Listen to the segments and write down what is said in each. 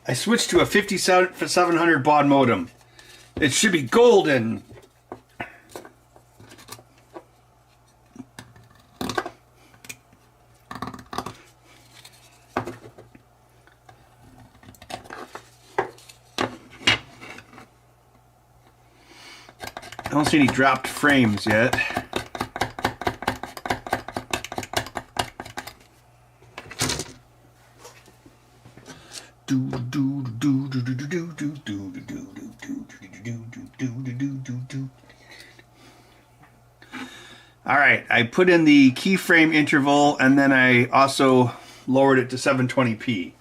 I switched to a 5700 baud modem. It should be golden. I don't see any dropped frames yet. All right, I put in the keyframe interval and then I also lowered it to 720p.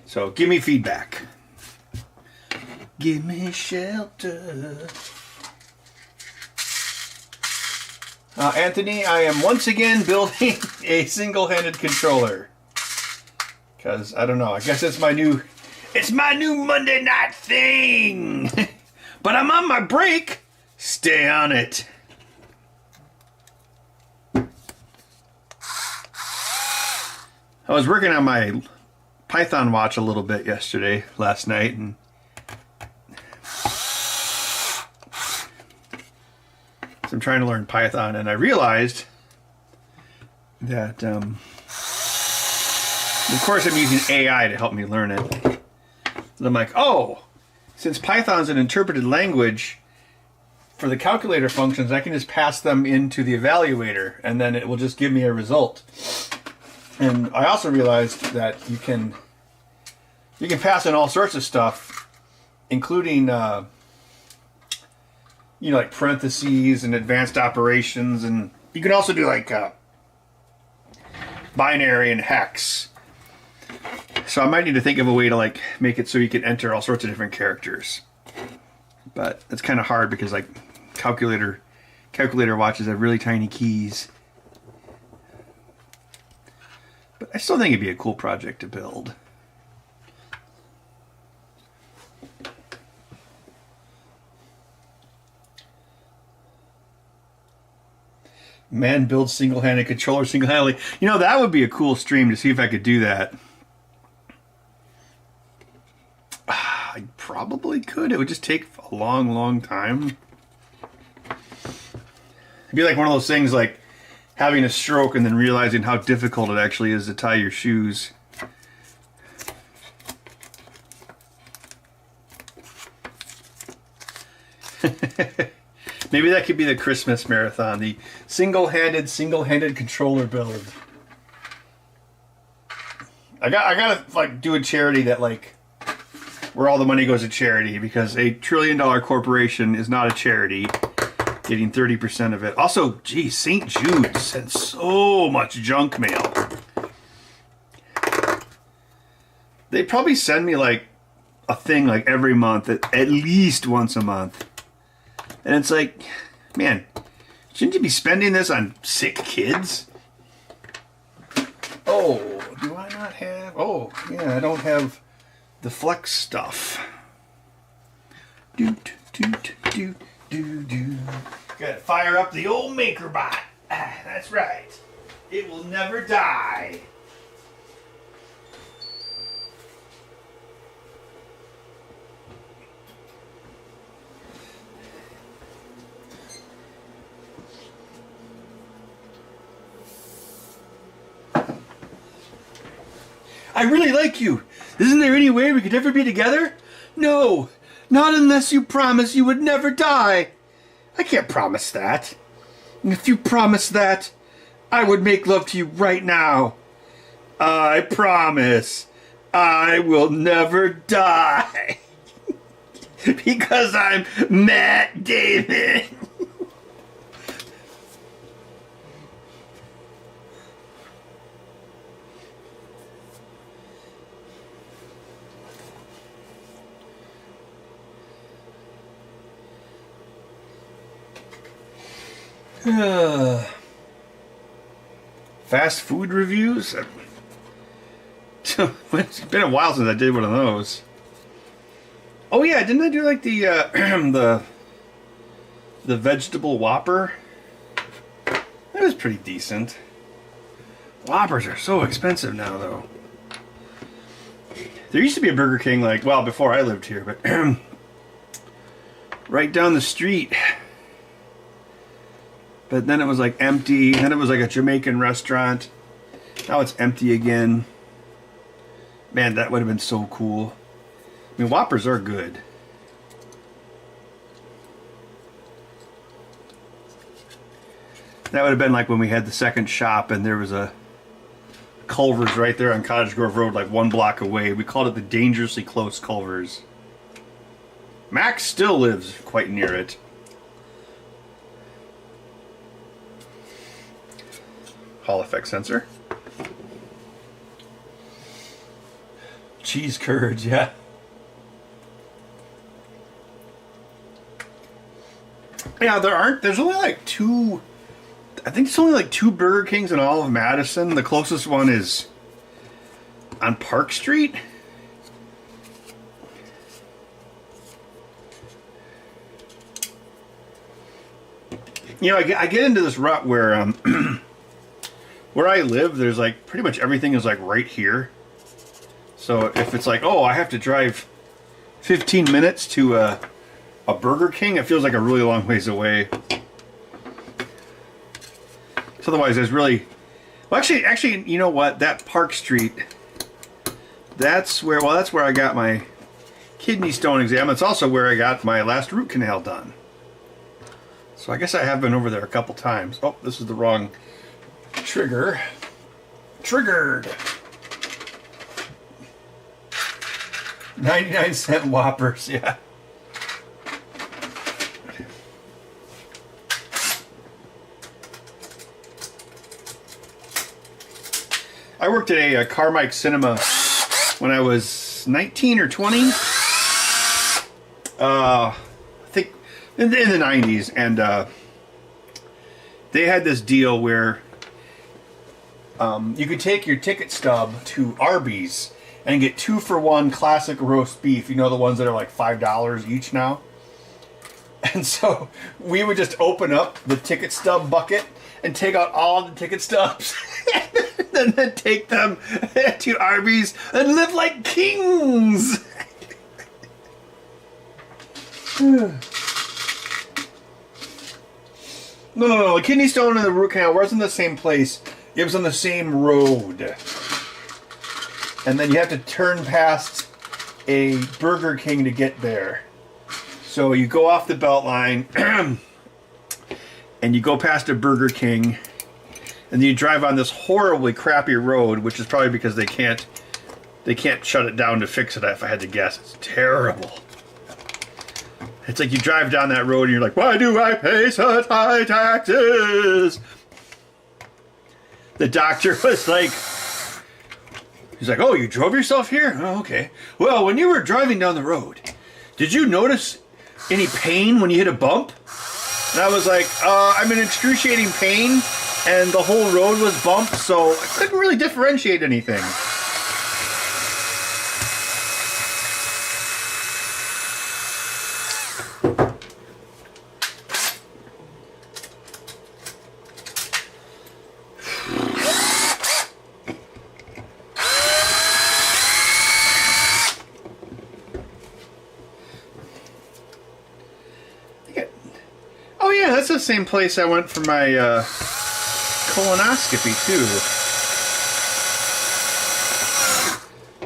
So give me feedback. Give me shelter. Anthony, I am once again building a single-handed controller. Because, I don't know, I guess it's my new Monday night thing. But I'm on my break. Stay on it. I was working on my Python watch a little bit last night, and I'm trying to learn Python, and I realized that, of course I'm using AI to help me learn it. And I'm like, oh, since Python's an interpreted language, for the calculator functions, I can just pass them into the evaluator, and then it will just give me a result. And I also realized that you can pass in all sorts of stuff, including like parentheses and advanced operations, and you can also do like binary and hex. So I might need to think of a way to like make it so you can enter all sorts of different characters. But it's kind of hard because like calculator watches have really tiny keys. But I still think it'd be a cool project to build. Man builds single-handed controller single-handedly. You know, that would be a cool stream to see if I could do that. I probably could. It would just take a long, long time. It'd be like one of those things like having a stroke and then realizing how difficult it actually is to tie your shoes. Maybe that could be the Christmas marathon, the single-handed controller build. I gotta like do a charity that like where all the money goes to charity, because a $1 trillion corporation is not a charity. Getting 30% of it. Also, geez, St. Jude sent so much junk mail. They probably send me like a thing like every month, at least once a month. And it's like, man, shouldn't you be spending this on sick kids? Oh, do I not have... Oh, yeah, I don't have the flex stuff. Doot, doot, doot, doot, doot. Gotta fire up the old MakerBot. That's right. It will never die. I really like you. Isn't there any way we could ever be together? No, not unless you promise you would never die. I can't promise that. And if you promise that, I would make love to you right now. I promise I will never die. Because I'm Matt Damon. Fast food reviews? It's been a while since I did one of those. Oh yeah, didn't I do like the the vegetable Whopper? That was pretty decent. Whoppers are so expensive now, though. There used to be a Burger King, like, well, before I lived here, but right down the street. But then it was like empty. Then it was like a Jamaican restaurant. Now it's empty again. Man, that would have been so cool. I mean, Whoppers are good. That would have been like when we had the second shop and there was a Culver's right there on Cottage Grove Road, like 1 block away. We called it the Dangerously Close Culver's. Max still lives quite near it. Hall effect sensor. Cheese curds, yeah. Yeah, there's only like 2, I think it's only like 2 Burger Kings in all of Madison. The closest one is on Park Street. You know, I get into this rut where where I live, there's like pretty much everything is like right here. So if it's like, oh, I have to drive 15 minutes to a Burger King, it feels like a really long ways away. So otherwise, there's really, well, actually, you know what? That Park Street, that's where I got my kidney stone exam. It's also where I got my last root canal done. So I guess I have been over there a couple times. Oh, this is the wrong trigger. Triggered. 99-cent Whoppers, yeah. I worked at a Carmike Cinema when I was 19 or 20. I think in the 90s, and they had this deal where you could take your ticket stub to Arby's and get 2-for-1 classic roast beef. You know, the ones that are like $5 each now. And so we would just open up the ticket stub bucket and take out all the ticket stubs and then take them to Arby's and live like kings. No. The kidney stone and the root canal wasn't the same place. It was on the same road. And then you have to turn past a Burger King to get there. So you go off the Beltline and you go past a Burger King, and then you drive on this horribly crappy road, which is probably because they can't shut it down to fix it, if I had to guess. It's terrible. It's like you drive down that road and you're like, why do I pay such high taxes? The doctor was like, he's like, oh, you drove yourself here? Oh, okay. Well, when you were driving down the road, did you notice any pain when you hit a bump? And I was like, I'm in excruciating pain, and the whole road was bumped, so I couldn't really differentiate anything. That's the same place I went for my colonoscopy too.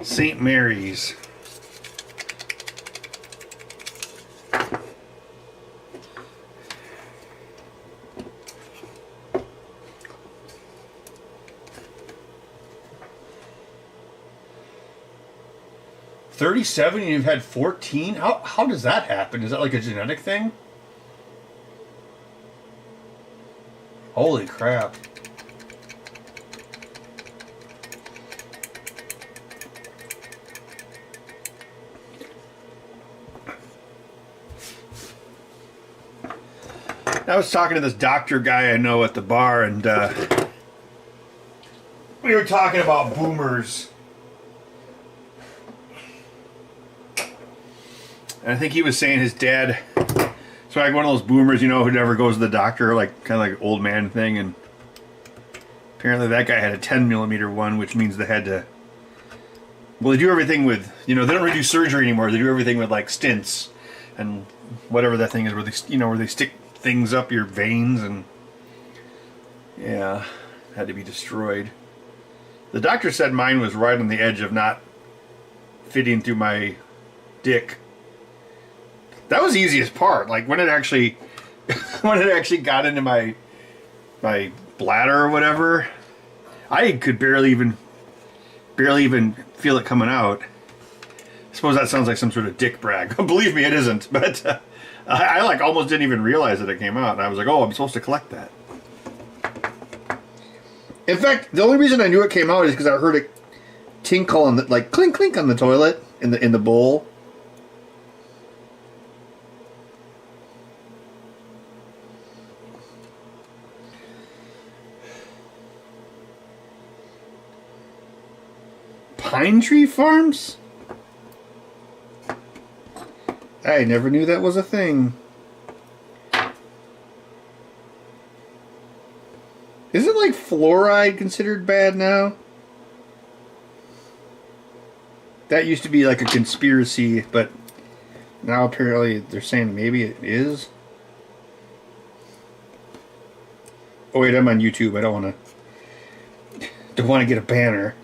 St. Mary's. $37 and you've had 14? How does that happen? Is that like a genetic thing? Holy crap. I was talking to this doctor guy I know at the bar, and we were talking about boomers. And I think he was saying his dad, so like one of those boomers, you know, who never goes to the doctor, like kind of like old man thing, and apparently that guy had a 10mm one, which means they had to Well, they do everything with, you know, they don't really do surgery anymore. They do everything with like stents and whatever that thing is, where they, you know, where they stick things up your veins, and yeah, had to be destroyed. The doctor said mine was right on the edge of not fitting through my dick. That was the easiest part. Like when it actually, when it actually got into my bladder or whatever, I could barely even feel it coming out. I suppose that sounds like some sort of dick brag. Believe me, it isn't. But I like almost didn't even realize that it came out, and I was like, oh, I'm supposed to collect that. In fact, the only reason I knew it came out is because I heard it tinkle on the, like, clink clink on the toilet in the bowl. Pine Tree Farms? I never knew that was a thing. Isn't like fluoride considered bad now? That used to be like a conspiracy, but now apparently they're saying maybe it is. Oh wait, I'm on YouTube. I don't want to get a banner.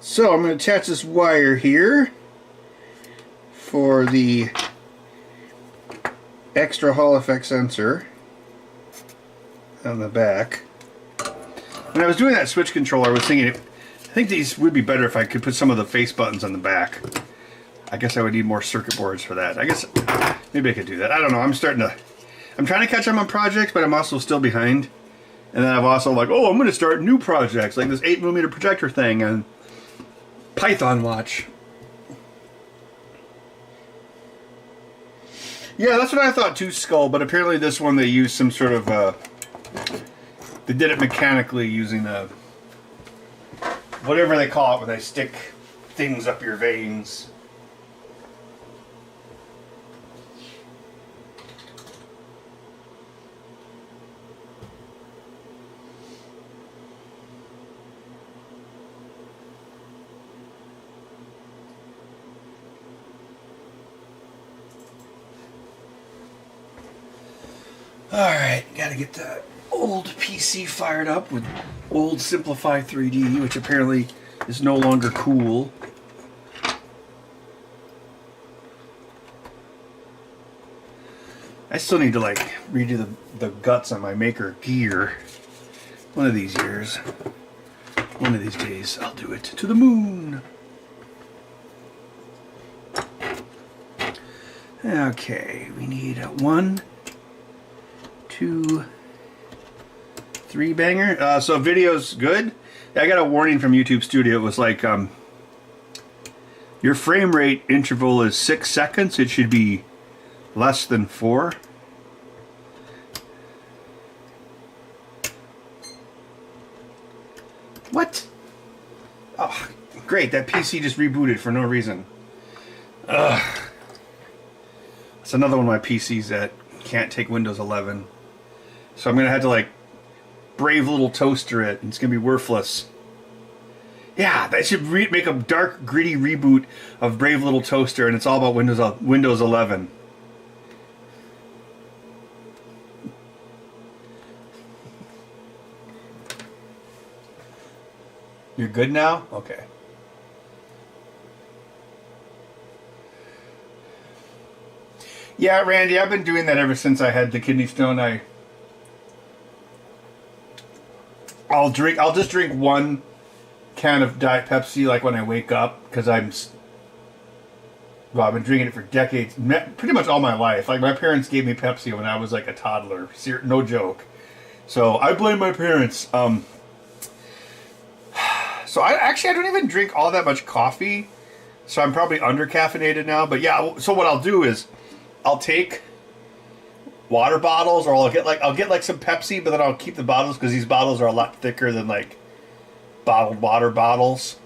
So I'm going to attach this wire here for the extra Hall effect sensor on the back. When I was doing that switch controller, I was thinking, I think these would be better if I could put some of the face buttons on the back. I guess I would need more circuit boards for that. I guess maybe I could do that. I don't know. I'm trying to catch up on projects, but I'm also still behind. And then I've also like, oh, I'm going to start new projects, like this 8mm projector thing and Python watch. Yeah, that's what I thought too, Skull, but apparently this one they used some sort of they did it mechanically using a whatever they call it when they stick things up your veins. Alright, gotta get the old PC fired up with old Simplify 3D, which apparently is no longer cool. I still need to like redo the guts on my Maker gear. One of these years. One of these days I'll do it to the moon. Okay, we need 1, 2, 3 banger. So video's good. I got a warning from YouTube Studio. It was like, your frame rate interval is 6 seconds. It should be less than 4. What? Oh, great. That PC just rebooted for no reason. Ugh. It's another one of my PCs that can't take Windows 11. So I'm going to have to like brave little toaster it, and it's going to be worthless. Yeah, that should make a dark, gritty reboot of Brave Little Toaster, and it's all about Windows 11. You're good now? Okay. Yeah, Randy, I've been doing that ever since I had the kidney stone. I'll just drink 1 can of Diet Pepsi like when I wake up, because I've been drinking it for decades, pretty much all my life. Like my parents gave me Pepsi when I was like a toddler, no joke. So I blame my parents. So I don't even drink all that much coffee, so I'm probably under caffeinated now. But yeah, so what I'll do is I'll take water bottles, or I'll get like some Pepsi, but then I'll keep the bottles because these bottles are a lot thicker than like bottled water bottles.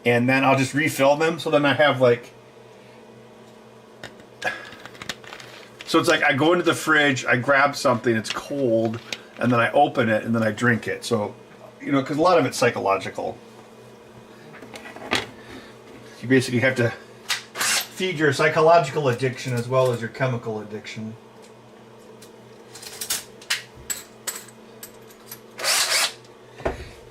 And then I'll just refill them, so then I have like, so it's like I go into the fridge, I grab something, it's cold, and then I open it and then I drink it. So you know, because a lot of it's psychological. You basically have to feed your psychological addiction as well as your chemical addiction.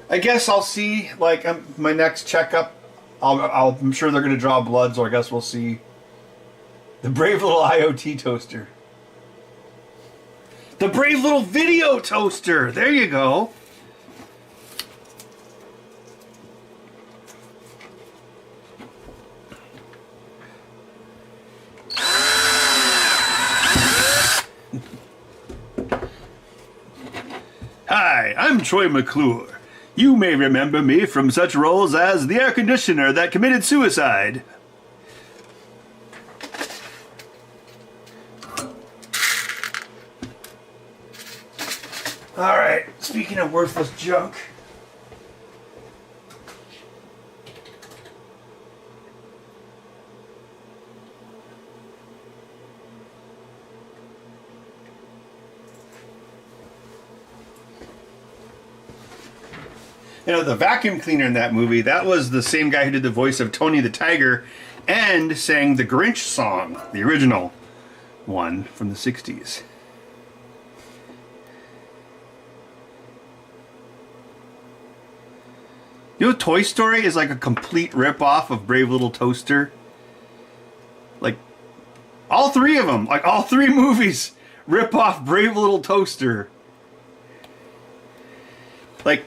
I guess I'll see, like, my next checkup. I'm sure they're going to draw blood, so I guess we'll see the brave little IoT toaster. The brave little video toaster! There you go. Hi, I'm Troy McClure. You may remember me from such roles as the air conditioner that committed suicide. Alright, speaking of worthless junk. You know, the vacuum cleaner in that movie, that was the same guy who did the voice of Tony the Tiger and sang the Grinch song, the original one from the 60s. You know, Toy Story is like a complete rip-off of Brave Little Toaster. Like, all three of them, like all three movies, rip off Brave Little Toaster. Like,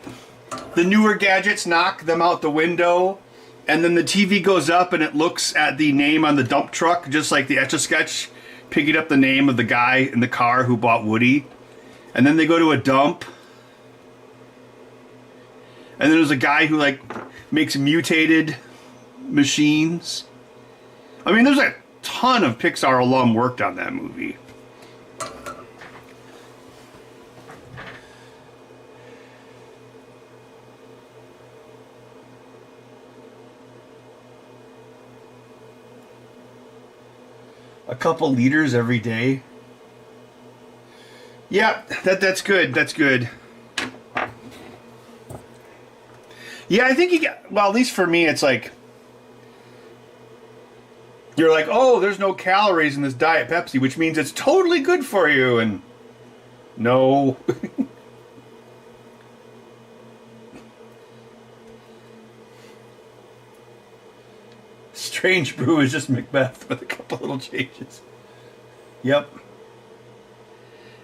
the newer gadgets knock them out the window, and then the TV goes up and it looks at the name on the dump truck, just like the Etch-a-Sketch picking up the name of the guy in the car who bought Woody. And then they go to a dump. And then there's a guy who, like, makes mutated machines. I mean, there's a ton of Pixar alum worked on that movie. A couple liters every day. Yeah, that's good. That's good. Yeah, I think you get, well, at least for me, it's like, you're like, oh, there's no calories in this Diet Pepsi, which means it's totally good for you, and no. Strange Brew is just Macbeth with a couple little changes. Yep.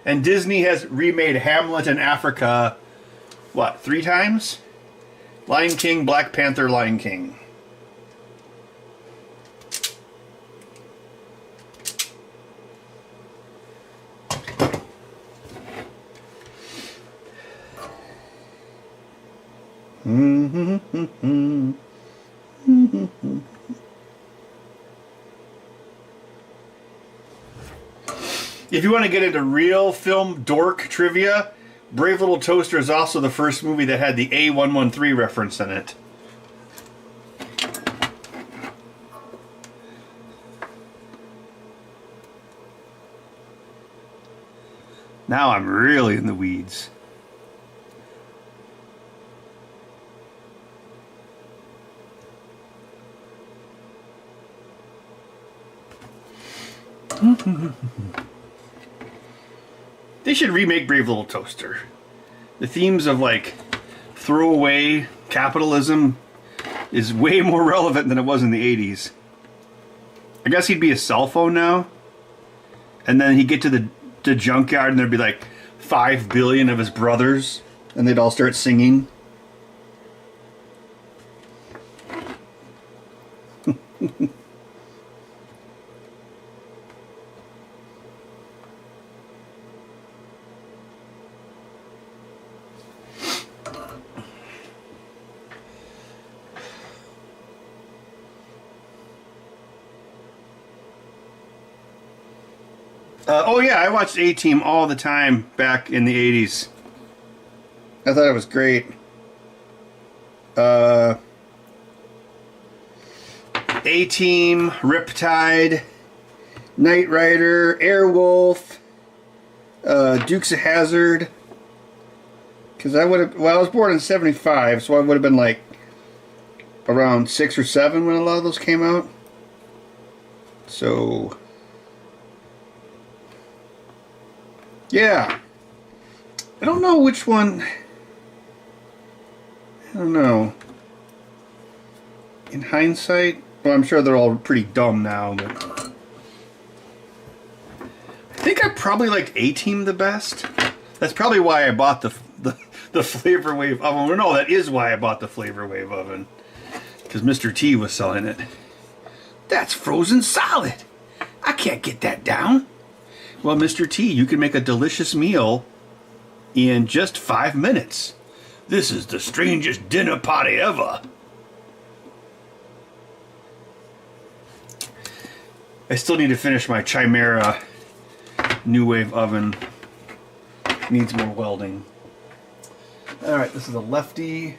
And Disney has remade Hamlet in Africa, what, 3 times? Lion King, Black Panther, Lion King. If you want to get into real film dork trivia, Brave Little Toaster is also the first movie that had the A113 reference in it. Now I'm really in the weeds. They should remake Brave Little Toaster. The themes of, like, throwaway capitalism is way more relevant than it was in the 80s. I guess he'd be a cell phone now. And then he'd get to the junkyard and there'd be like 5 billion of his brothers. And they'd all start singing. Oh yeah, I watched A-Team all the time back in the 80s. I thought it was great. A-Team, Riptide, Knight Rider, Airwolf, Dukes of Hazzard, Because I would have, well, I was born in 75, so I would have been like around 6 or 7 when a lot of those came out. So, yeah. I don't know which one. I don't know. In hindsight, well, I'm sure they're all pretty dumb now, but I think I probably liked A-Team the best. That's probably why I bought the Flavor Wave oven. No, that is why I bought the Flavor Wave oven. Because Mr. T was selling it. That's frozen solid. I can't get that down. Well, Mr. T, you can make a delicious meal in just 5 minutes. This is the strangest dinner party ever. I still need to finish my Chimera New Wave oven. Needs more welding. Alright, this is a lefty.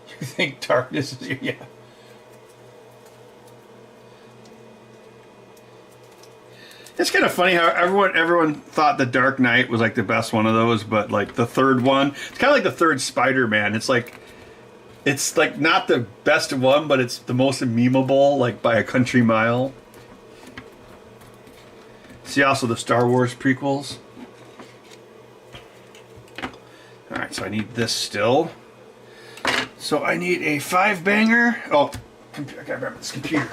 You think darkness is... Yeah. It's kind of funny how everyone thought the Dark Knight was like the best one of those, but like the third one, it's kind of like the third Spider-Man. It's like not the best one, but it's the most memeable, like by a country mile. See also the Star Wars prequels. Alright, so I need this still. So I need a 5-banger. Oh, I gotta grab this computer.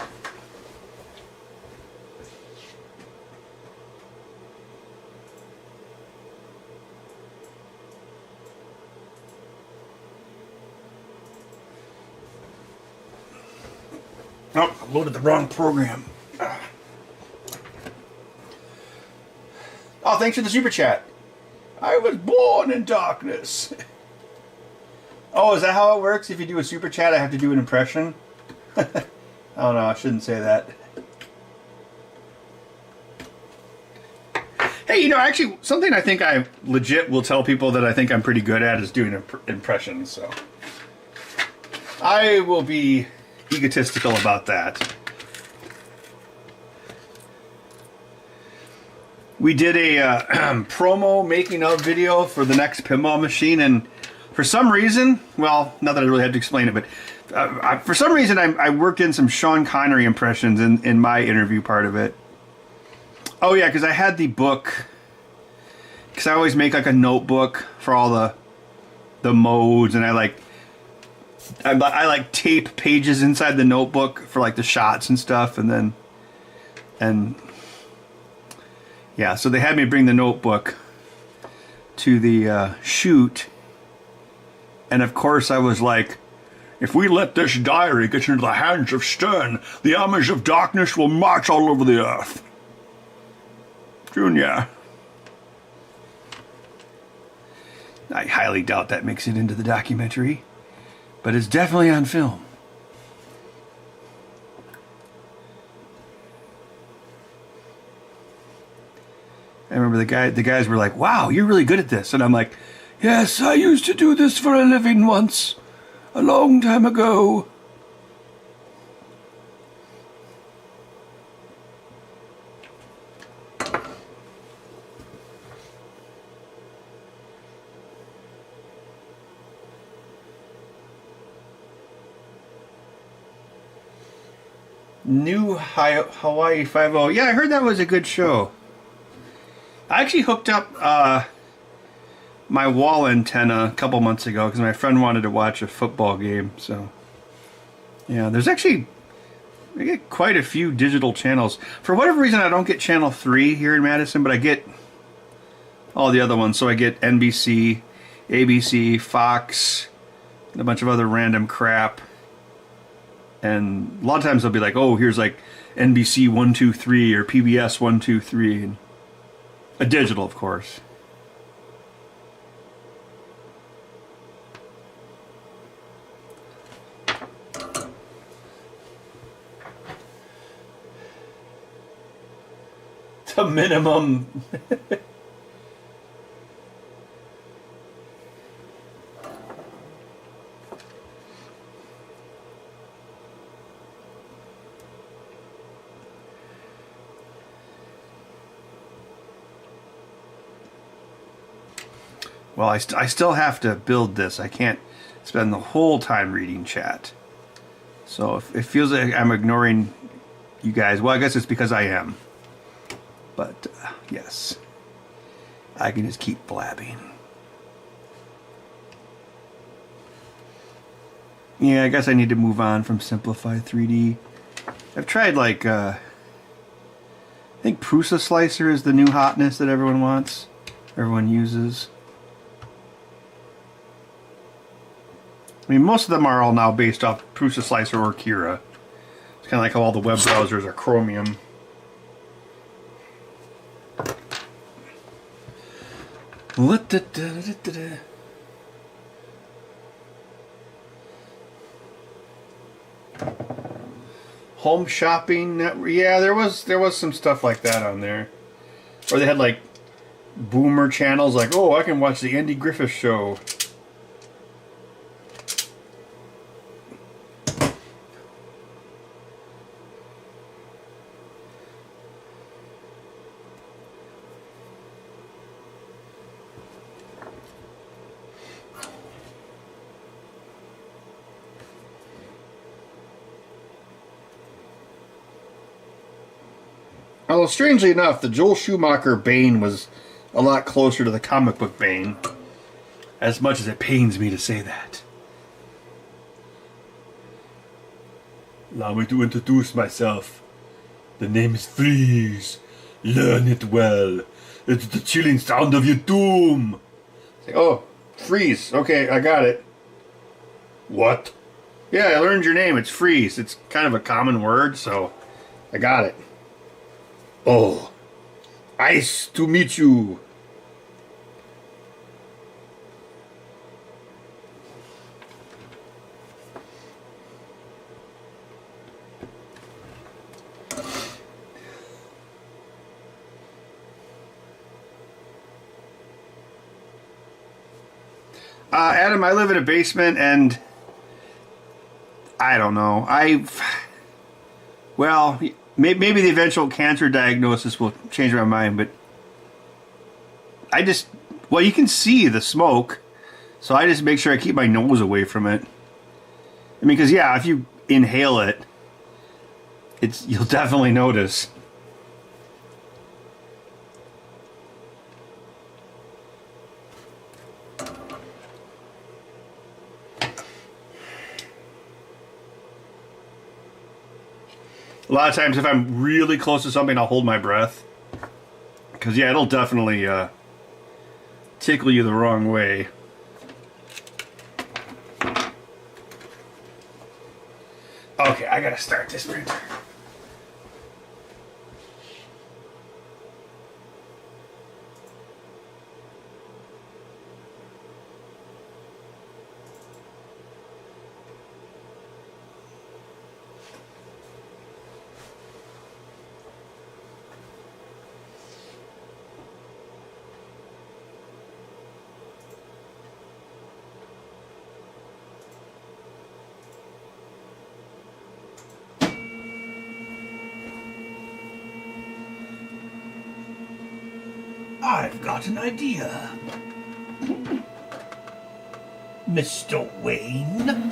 Oh, I loaded the wrong program. Oh, thanks for the super chat. I was born in darkness. Oh, is that how it works? If you do a super chat, I have to do an impression? Oh no, I shouldn't say that. Hey, you know, actually, something I think I legit will tell people that I think I'm pretty good at is doing impressions, so. I will be egotistical about that. We did a promo making of video for the next pinball machine, and for some reason, well, not that I really had to explain it, but for some reason I worked in some Sean Connery impressions in my interview part of it. Oh yeah, because I had the book, because I always make like a notebook for all the modes, and I like tape pages inside the notebook for like the shots and stuff, and yeah, so they had me bring the notebook to the shoot, and of course I was like, if we let this diary get into the hands of Stern, the armies of darkness will march all over the earth. Junior. I highly doubt that makes it into the documentary, but it's definitely on film. I remember the guys were like, wow, you're really good at this. And I'm like, yes, I used to do this for a living once, a long time ago. New Hawaii 5-0. Yeah, I heard that was a good show. I actually hooked up my wall antenna a couple months ago because my friend wanted to watch a football game. So, yeah, there's actually, I get quite a few digital channels. For whatever reason, I don't get channel 3 here in Madison, but I get all the other ones. So I get NBC, ABC, Fox, a bunch of other random crap. And a lot of times they'll be like, oh, here's like NBC 123 or PBS 123. And a digital, of course. The minimum. Well, I still have to build this. I can't spend the whole time reading chat. So if it feels like I'm ignoring you guys, well, I guess it's because I am. But, yes. I can just keep blabbing. Yeah, I guess I need to move on from Simplify 3D. I've tried, like, I think Prusa Slicer is the new hotness that everyone wants. Everyone uses. I mean, most of them are all now based off Prusa Slicer or Kira. It's kind of like how all the web browsers are Chromium. Home shopping, yeah, there was some stuff like that on there. Or they had like boomer channels like, oh, I can watch the Andy Griffith Show. Although, strangely enough, the Joel Schumacher Bane was a lot closer to the comic book Bane. As much as it pains me to say that. Allow me to introduce myself. The name is Freeze. Learn it well. It's the chilling sound of your doom. Like, oh, Freeze. Okay, I got it. What? Yeah, I learned your name. It's Freeze. It's kind of a common word, so I got it. Oh, nice to meet you. Adam, I live in a basement, and I don't know. Well, maybe the eventual cancer diagnosis will change my mind, but well, you can see the smoke, so I just make sure I keep my nose away from it. I mean, because, yeah, if you inhale it, you'll definitely notice. A lot of times if I'm really close to something, I'll hold my breath. Because, yeah, it'll definitely tickle you the wrong way. Okay, I gotta start this printer. I've got an idea. Mr. Wayne.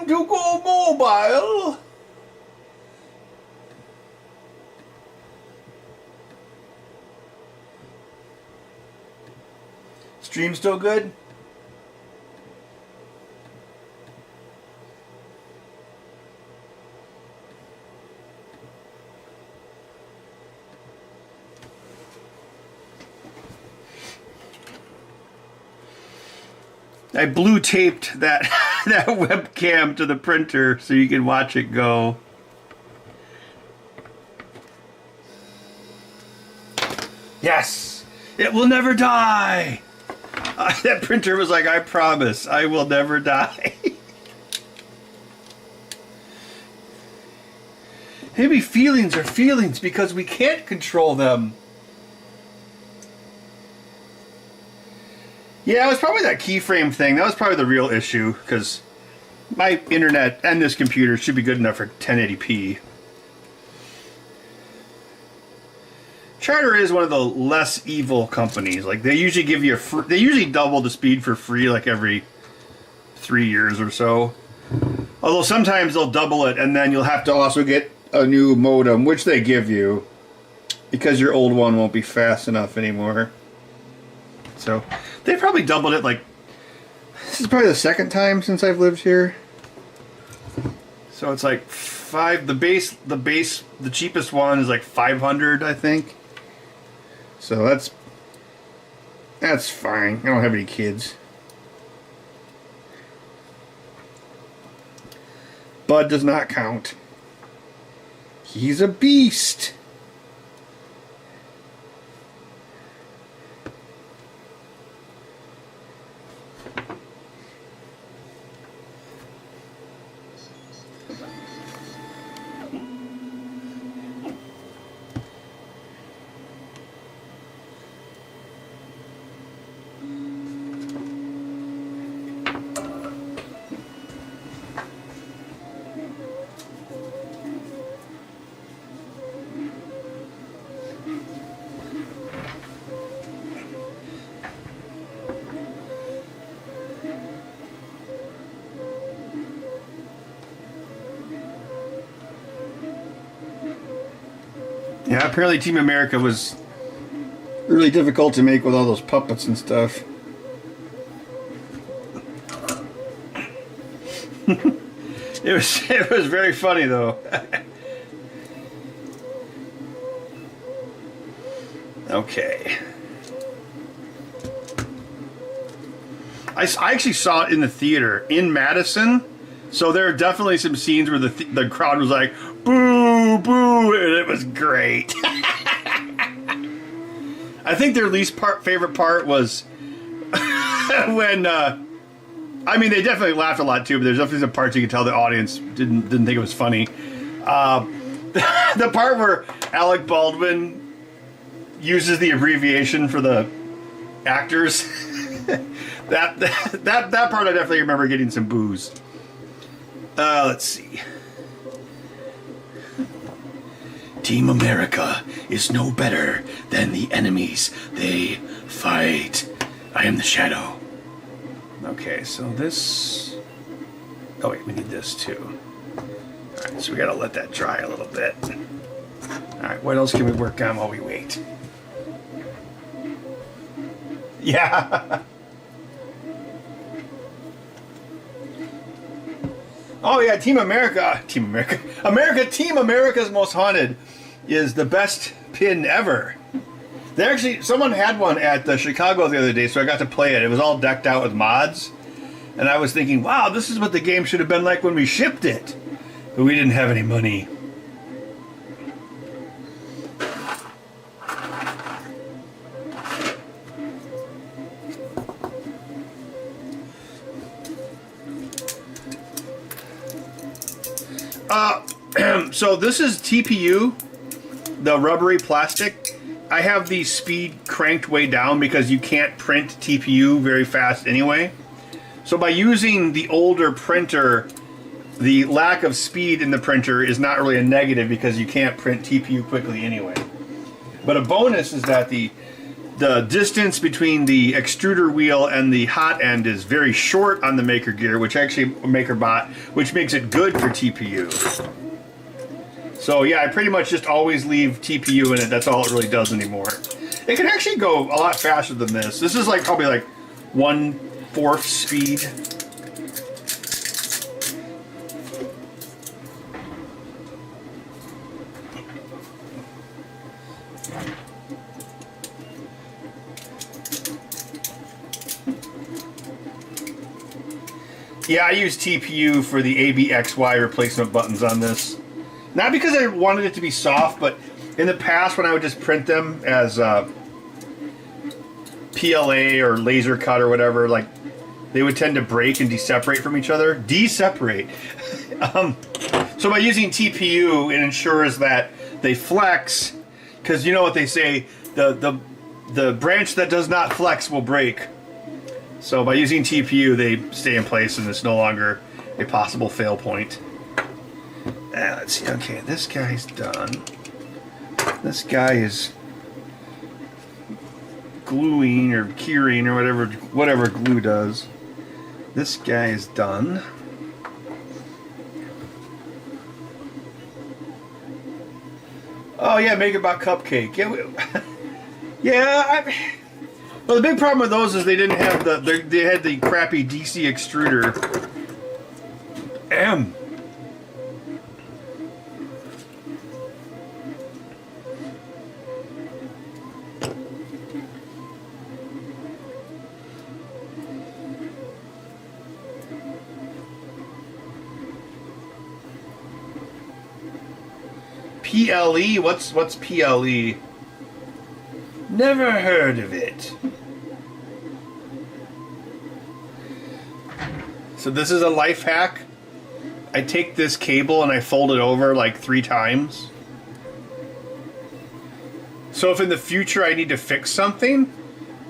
Time to go mobile. Stream still good? I blue taped that that webcam to the printer so you can watch it go. Yes, it will never die. That printer was like, I promise, I will never die. Maybe feelings are feelings because we can't control them. Yeah, it was probably that keyframe thing. That was probably the real issue, because my internet and this computer should be good enough for 1080p. Charter is one of the less evil companies. Like, they usually give you they usually double the speed for free, like every 3 years or so. Although sometimes they'll double it, and then you'll have to also get a new modem, which they give you, because your old one won't be fast enough anymore. So they probably doubled it. Like, this is probably the second time since I've lived here. So it's like the cheapest one is like 500, I think. So that's fine. I don't have any kids. Bud does not count. He's a beast. Yeah, apparently Team America was really difficult to make with all those puppets and stuff. It was very funny though. Okay. I actually saw it in the theater in Madison, so there are definitely some scenes where the crowd was like, boo, boo, and it was great. I think their favorite part was when, I mean, they definitely laughed a lot too, but there's definitely some parts you could tell the audience didn't think it was funny. The part where Alec Baldwin uses the abbreviation for the actors, that part I definitely remember getting some boos. Let's see. Team America is no better than the enemies they fight. I am the Shadow. Okay, so this... Oh wait, we need this too. Alright, so we gotta let that dry a little bit. Alright, what else can we work on while we wait? Yeah! Oh yeah, Team America's Most Haunted is the best pin ever. Someone had one at Chicago the other day, so I got to play it. It was all decked out with mods, and I was thinking, wow, this is what the game should have been like when we shipped it, but we didn't have any money. So this is TPU, the rubbery plastic. I have the speed cranked way down because you can't print TPU very fast anyway. So by using the older printer, the lack of speed in the printer is not really a negative because you can't print TPU quickly anyway. But a bonus is that the the distance between the extruder wheel and the hot end is very short on the Maker gear, which actually MakerBot, which makes it good for TPU. So yeah, I pretty much just always leave TPU in it. That's all it really does anymore. It can actually go a lot faster than this. This is like probably like 1/4 speed. Yeah, I use TPU for the ABXY replacement buttons on this. Not because I wanted it to be soft, but in the past when I would just print them as PLA or laser cut or whatever, like they would tend to break and deseparate from each other. Deseparate. So by using TPU, it ensures that they flex, because you know what they say, the branch that does not flex will break. So by using TPU, they stay in place and it's no longer a possible fail point. Let's see. Okay, this guy's done. This guy is gluing or curing or whatever glue does. This guy is done. Oh yeah, MakerBot Cupcake. Yeah, well, the big problem with those is they didn't have they had the crappy DC extruder. PLE? What's PLE? Never heard of it. So this is a life hack. I take this cable and I fold it over like 3 times. So if in the future I need to fix something,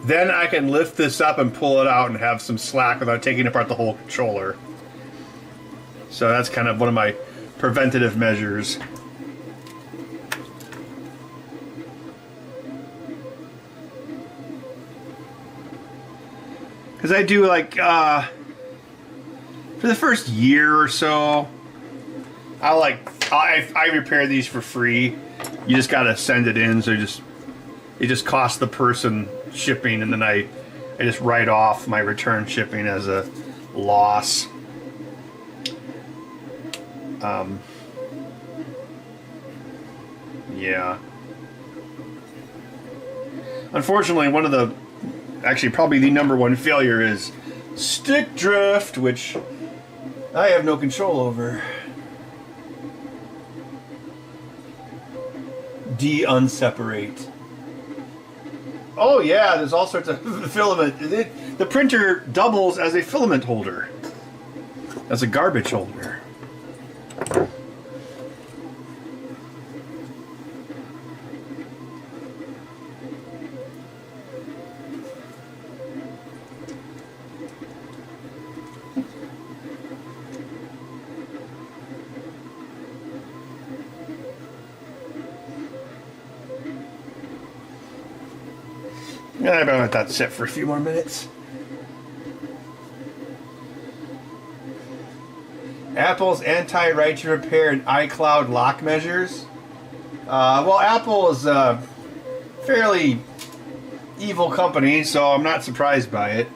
then I can lift this up and pull it out and have some slack without taking apart the whole controller. So that's kind of one of my preventative measures. Because I do like, for the first year or so, I repair these for free. You just gotta send it in, so it just costs the person shipping, and then I just write off my return shipping as a loss. Yeah. Unfortunately, actually probably the _1 failure is stick drift, which I have no control over. De-unseparate. Oh yeah, there's all sorts of filament. The printer doubles as a filament holder. As a garbage holder. I better let that sit for a few more minutes. Apple's anti-right to repair and iCloud lock measures. Well, Apple is a fairly evil company, so I'm not surprised by it.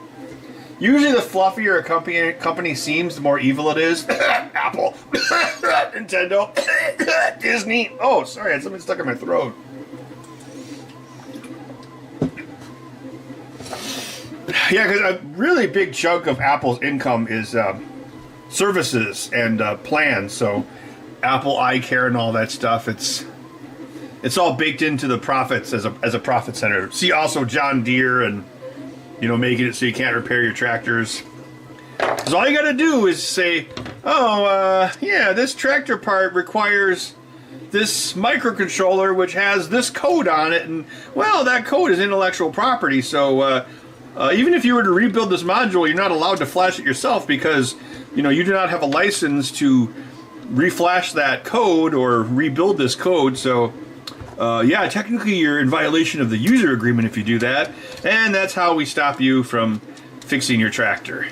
Usually the fluffier a company seems, the more evil it is. Apple, Nintendo, Disney. Oh, sorry, I had something stuck in my throat. Yeah, because a really big chunk of Apple's income is services and plans. So Apple iCare and all that stuff, it's all baked into the profits as a profit center. See also John Deere and, you know, making it so you can't repair your tractors. Because all you got to do is say, oh, yeah, this tractor part requires this microcontroller which has this code on it, and well, that code is intellectual property, so even if you were to rebuild this module, you're not allowed to flash it yourself because, you know, you do not have a license to reflash that code or rebuild this code. So Yeah, technically you're in violation of the user agreement if you do that, and that's how we stop you from fixing your tractor.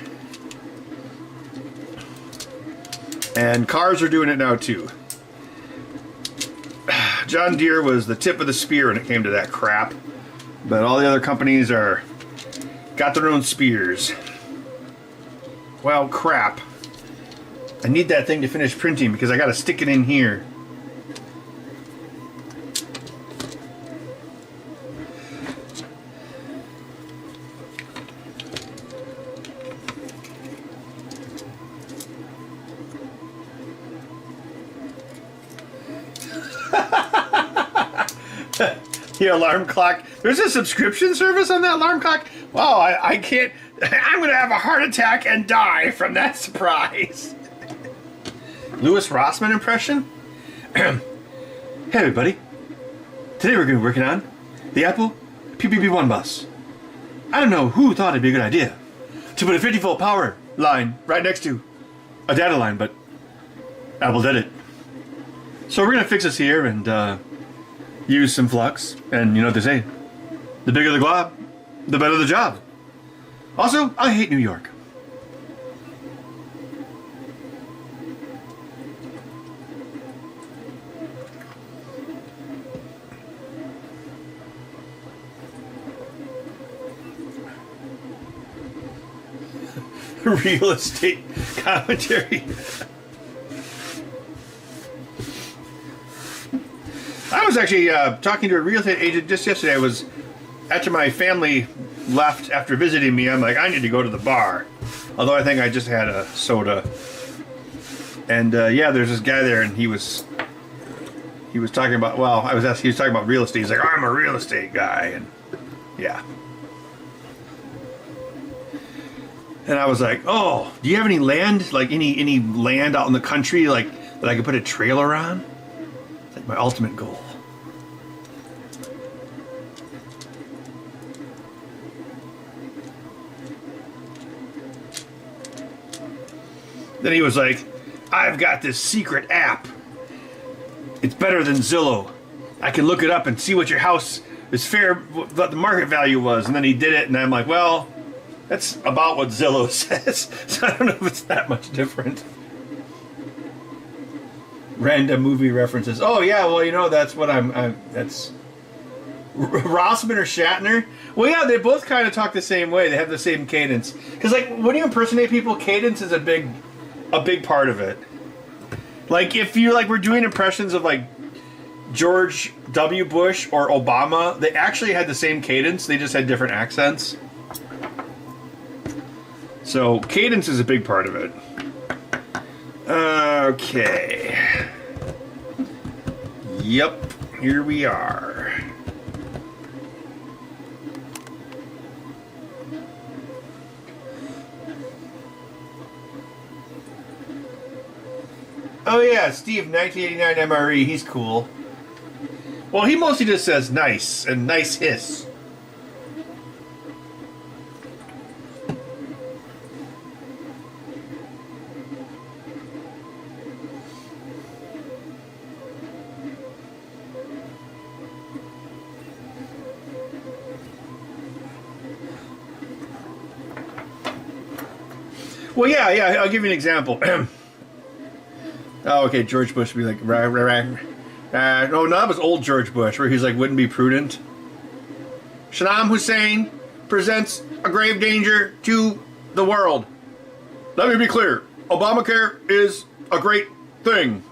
And cars are doing it now too. John Deere was the tip of the spear when it came to that crap, but all the other companies got their own spears. Well, crap. I need that thing to finish printing because I gotta stick it in here. The alarm clock. There's a subscription service on that alarm clock? Wow, I can't. I'm gonna have a heart attack and die from that surprise. Louis Rossman impression? Hey everybody. Today we're gonna be working on the Apple PPP-1 bus. I don't know who thought it'd be a good idea to put a 50-volt power line right next to a data line, but Apple did it. So we're gonna fix this here and use some flux, and you know what they say, the bigger the glob, the better the job. Also, I hate New York. Real estate commentary. I was actually talking to a real estate agent just yesterday. I was, after my family left after visiting me, I'm like, I need to go to the bar. Although I think I just had a soda. And yeah, there's this guy there, and he was talking about, well, he was talking about real estate. He's like, I'm a real estate guy, and yeah. And I was like, oh, do you have any land, like any land out in the country, like that I could put a trailer on? It's like my ultimate goal. Then he was like, I've got this secret app. It's better than Zillow. I can look it up and see what your house is fair, what the market value was. And then he did it, and I'm like, well, that's about what Zillow says. So I don't know if it's that much different. Random movie references. Oh yeah, well, you know, that's what that's Rossman or Shatner. Well, yeah, they both kind of talk the same way. They have the same cadence. Because like when you impersonate people, cadence is a big part of it. Like if you were doing impressions of like George W. Bush or Obama, they actually had the same cadence. They just had different accents. So cadence is a big part of it. Okay. Yep, here we are. Oh yeah, Steve, 1989 MRE, he's cool. Well, he mostly just says nice and nice hiss. Well, yeah, I'll give you an example. Oh, okay, George Bush would be like, no, that was old George Bush, where he's like, wouldn't be prudent. Saddam Hussein presents a grave danger to the world. Let me be clear, Obamacare is a great thing.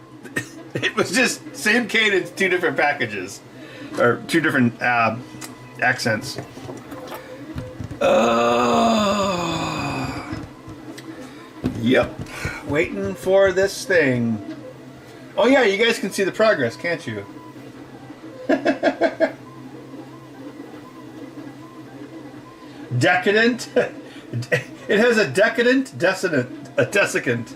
It was just same cadence, two different packages, or two different accents. Yep. Waiting for this thing. Oh yeah, you guys can see the progress, can't you? Decadent? It has a decadent, dissonant, a desiccant.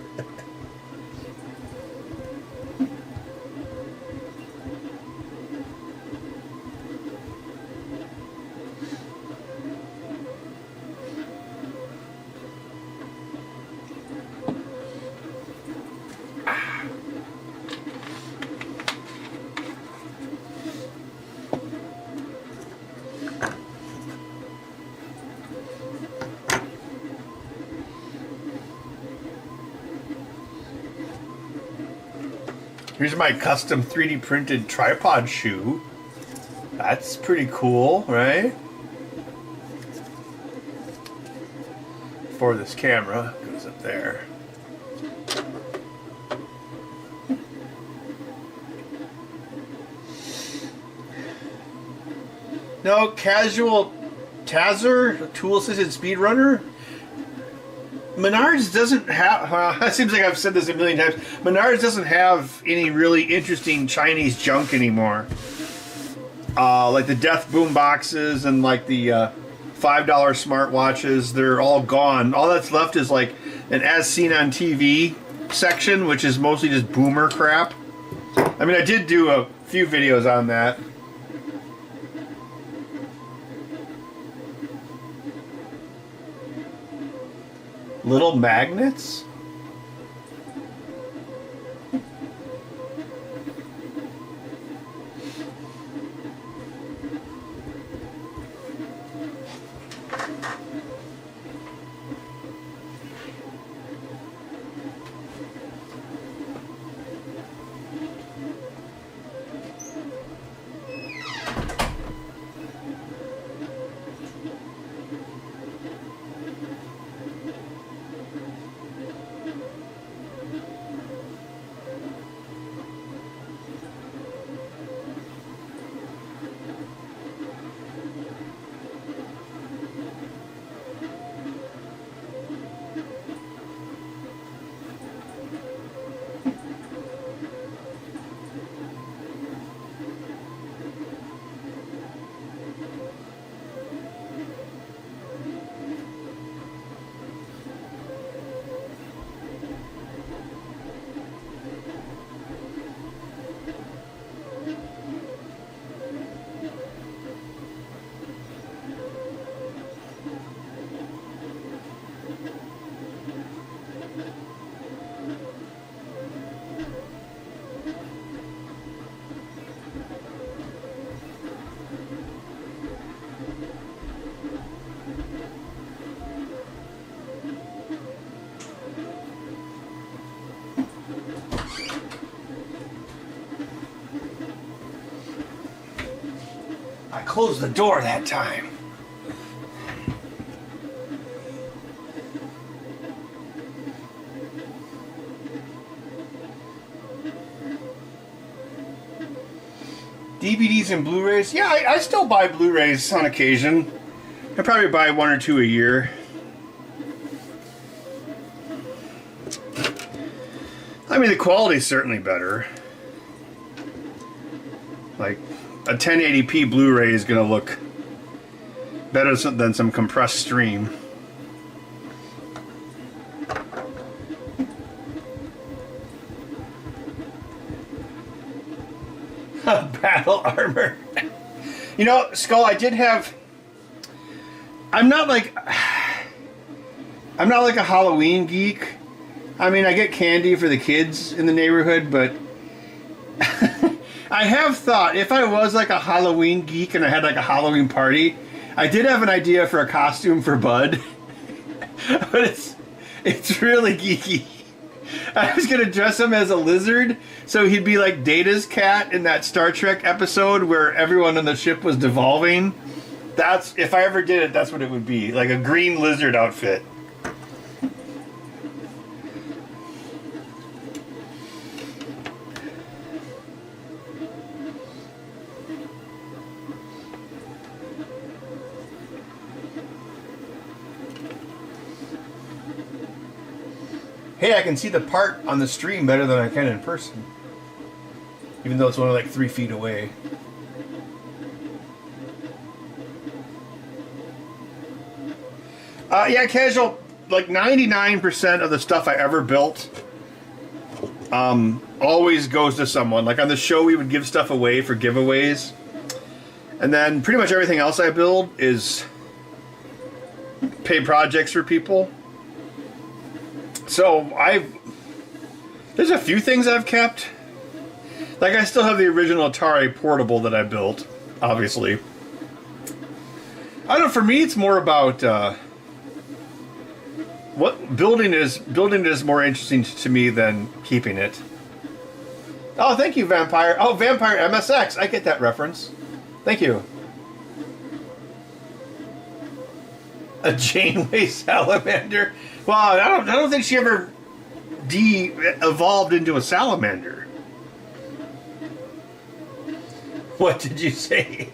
Here's my custom 3D printed tripod shoe. That's pretty cool, right? For this camera, goes up there. No, casual Tazer, tool-assisted speedrunner. Menards doesn't have, it seems like I've said this a million times, Menards doesn't have any really interesting Chinese junk anymore. Like the Death Boom boxes and like the $5 smartwatches, they're all gone. All that's left is like an as seen on TV section, which is mostly just boomer crap. I mean, I did do a few videos on that. Little magnets? I closed the door that time. DVDs and Blu-rays? Yeah, I still buy Blu-rays on occasion. I probably buy 1 or 2 a year. I mean, the quality's certainly better. Like, a 1080p Blu-ray is going to look better than some compressed stream. Battle armor. You know, Skull, I did have... I'm not like a Halloween geek. I mean, I get candy for the kids in the neighborhood, but I have thought, if I was like a Halloween geek and I had like a Halloween party, I did have an idea for a costume for Bud. But it's really geeky. I was going to dress him as a lizard, so he'd be like Data's cat in that Star Trek episode where everyone on the ship was devolving. That's, if I ever did it, that's what it would be. Like a green lizard outfit. Hey, I can see the part on the stream better than I can in person. Even though it's only like 3 feet away. Yeah, casual, like 99% of the stuff I ever built always goes to someone. Like on the show, we would give stuff away for giveaways. And then pretty much everything else I build is paid projects for people. So there's a few things I've kept. Like I still have the original Atari portable that I built, obviously. I don't know, for me it's more about what building is more interesting to me than keeping it. Oh, thank you, Vampire. Oh, Vampire MSX. I get that reference. Thank you. A Janeway salamander. Well, I don't think she ever evolved into a salamander. What did you say?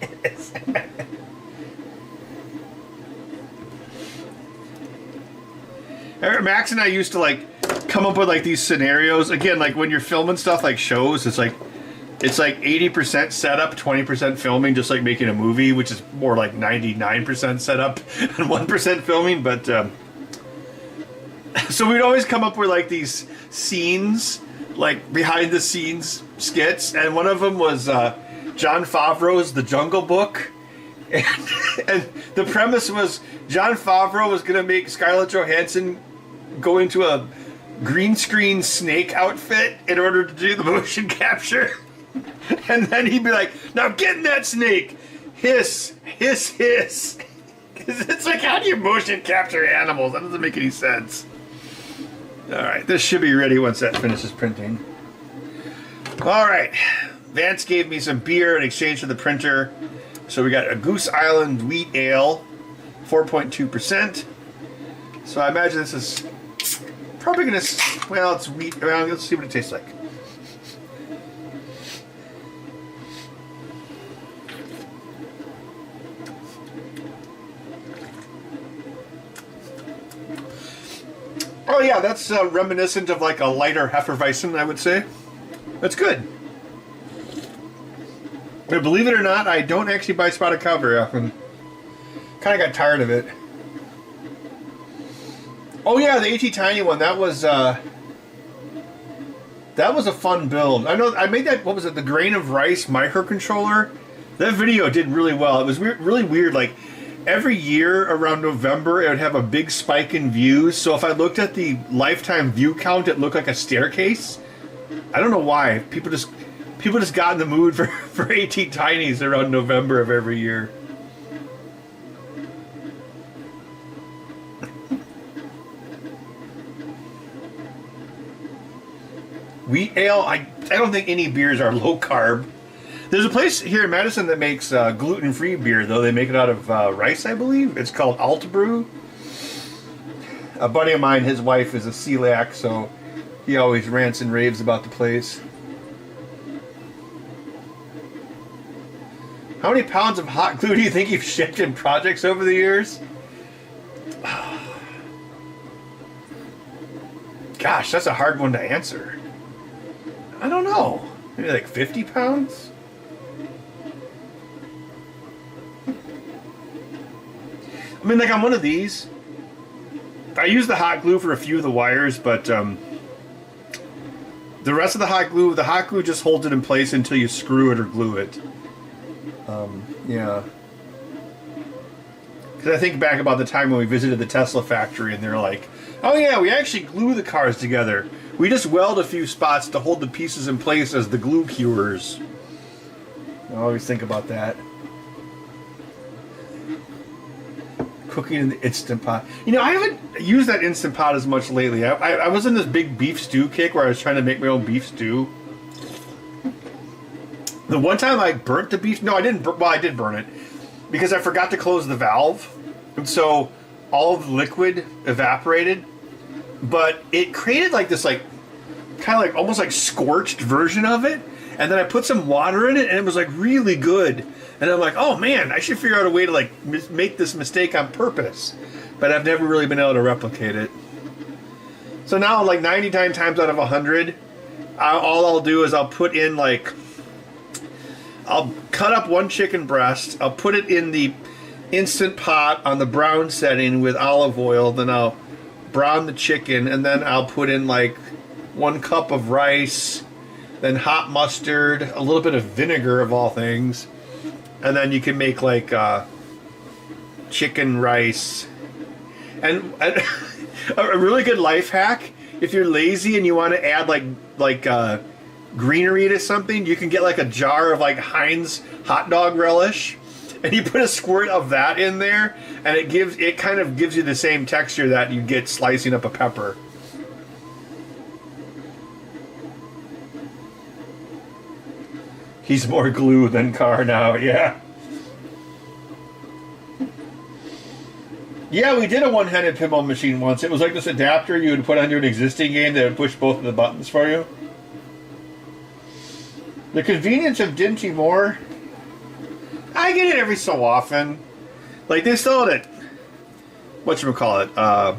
Max and I used to like come up with like these scenarios. Again, like when you're filming stuff like shows, it's like 80% setup, 20% filming, just like making a movie, which is more like 99% setup and 1% filming. But so we'd always come up with like these scenes, like behind the scenes skits, and one of them was Jon Favreau's The Jungle Book. And the premise was Jon Favreau was going to make Scarlett Johansson go into a green screen snake outfit in order to do the motion capture. And then he'd be like, now get in that snake. Hiss, hiss, hiss. It's like, how do you motion capture animals? That doesn't make any sense. Alright, this should be ready once that finishes printing. Alright, Vance gave me some beer in exchange for the printer. So we got a Goose Island Wheat Ale, 4.2%. So I imagine this is probably going to, well, it's wheat. Well, let's see what it tastes like. Oh yeah, that's reminiscent of like a lighter Hefeweizen, I would say. That's good. But believe it or not, I don't actually buy spotted cow very often. Kind of got tired of it. Oh yeah, the AT Tiny one. That was a fun build. I know I made that. What was it? The Grain of Rice microcontroller. That video did really well. It was really weird. Like every year around November, it would have a big spike in views. So if I looked at the lifetime view count, it looked like a staircase. I don't know why. People just got in the mood for AT Tinies around November of every year. Wheat ale? I don't think any beers are low carb. There's a place here in Madison that makes gluten-free beer, though. They make it out of rice, I believe. It's called Alt Brew. A buddy of mine, his wife is a celiac, so he always rants and raves about the place. How many pounds of hot glue do you think you've shipped in projects over the years? Gosh, that's a hard one to answer. I don't know. Maybe like 50 pounds? I mean, like on one of these, I use the hot glue for a few of the wires, but the rest of the hot glue just holds it in place until you screw it or glue it. Yeah. Because I think back about the time when we visited the Tesla factory and they're like, oh yeah, we actually glue the cars together. We just weld a few spots to hold the pieces in place as the glue cures. I always think about that. Cooking in the Instant Pot. You know, I haven't used that Instant Pot as much lately. I was in this big beef stew kick where I was trying to make my own beef stew. The one time I burnt the beef... No, I didn't. Well, I did burn it. Because I forgot to close the valve. And so all of the liquid evaporated. But it created like this, like, kind of like almost like scorched version of it. And then I put some water in it and it was like really good. And I'm like, oh man, I should figure out a way to like make this mistake on purpose. But I've never really been able to replicate it. So now like 99 times out of 100, all I'll do is I'll put in like... I'll cut up one chicken breast, I'll put it in the Instant Pot on the brown setting with olive oil, then I'll brown the chicken, and then I'll put in like 1 cup of rice, then hot mustard, a little bit of vinegar of all things, and then you can make like chicken rice. And a really good life hack, if you're lazy and you want to add like greenery to something, you can get like a jar of like Heinz hot dog relish and you put a squirt of that in there and it kind of gives you the same texture that you get slicing up a pepper. He's more glue than car now, yeah. Yeah, we did a one-handed pinball machine once. It was like this adapter you would put onto an existing game that would push both of the buttons for you. The convenience of Dinty Moore, I get it every so often. Like, they sold it. Whatchamacallit?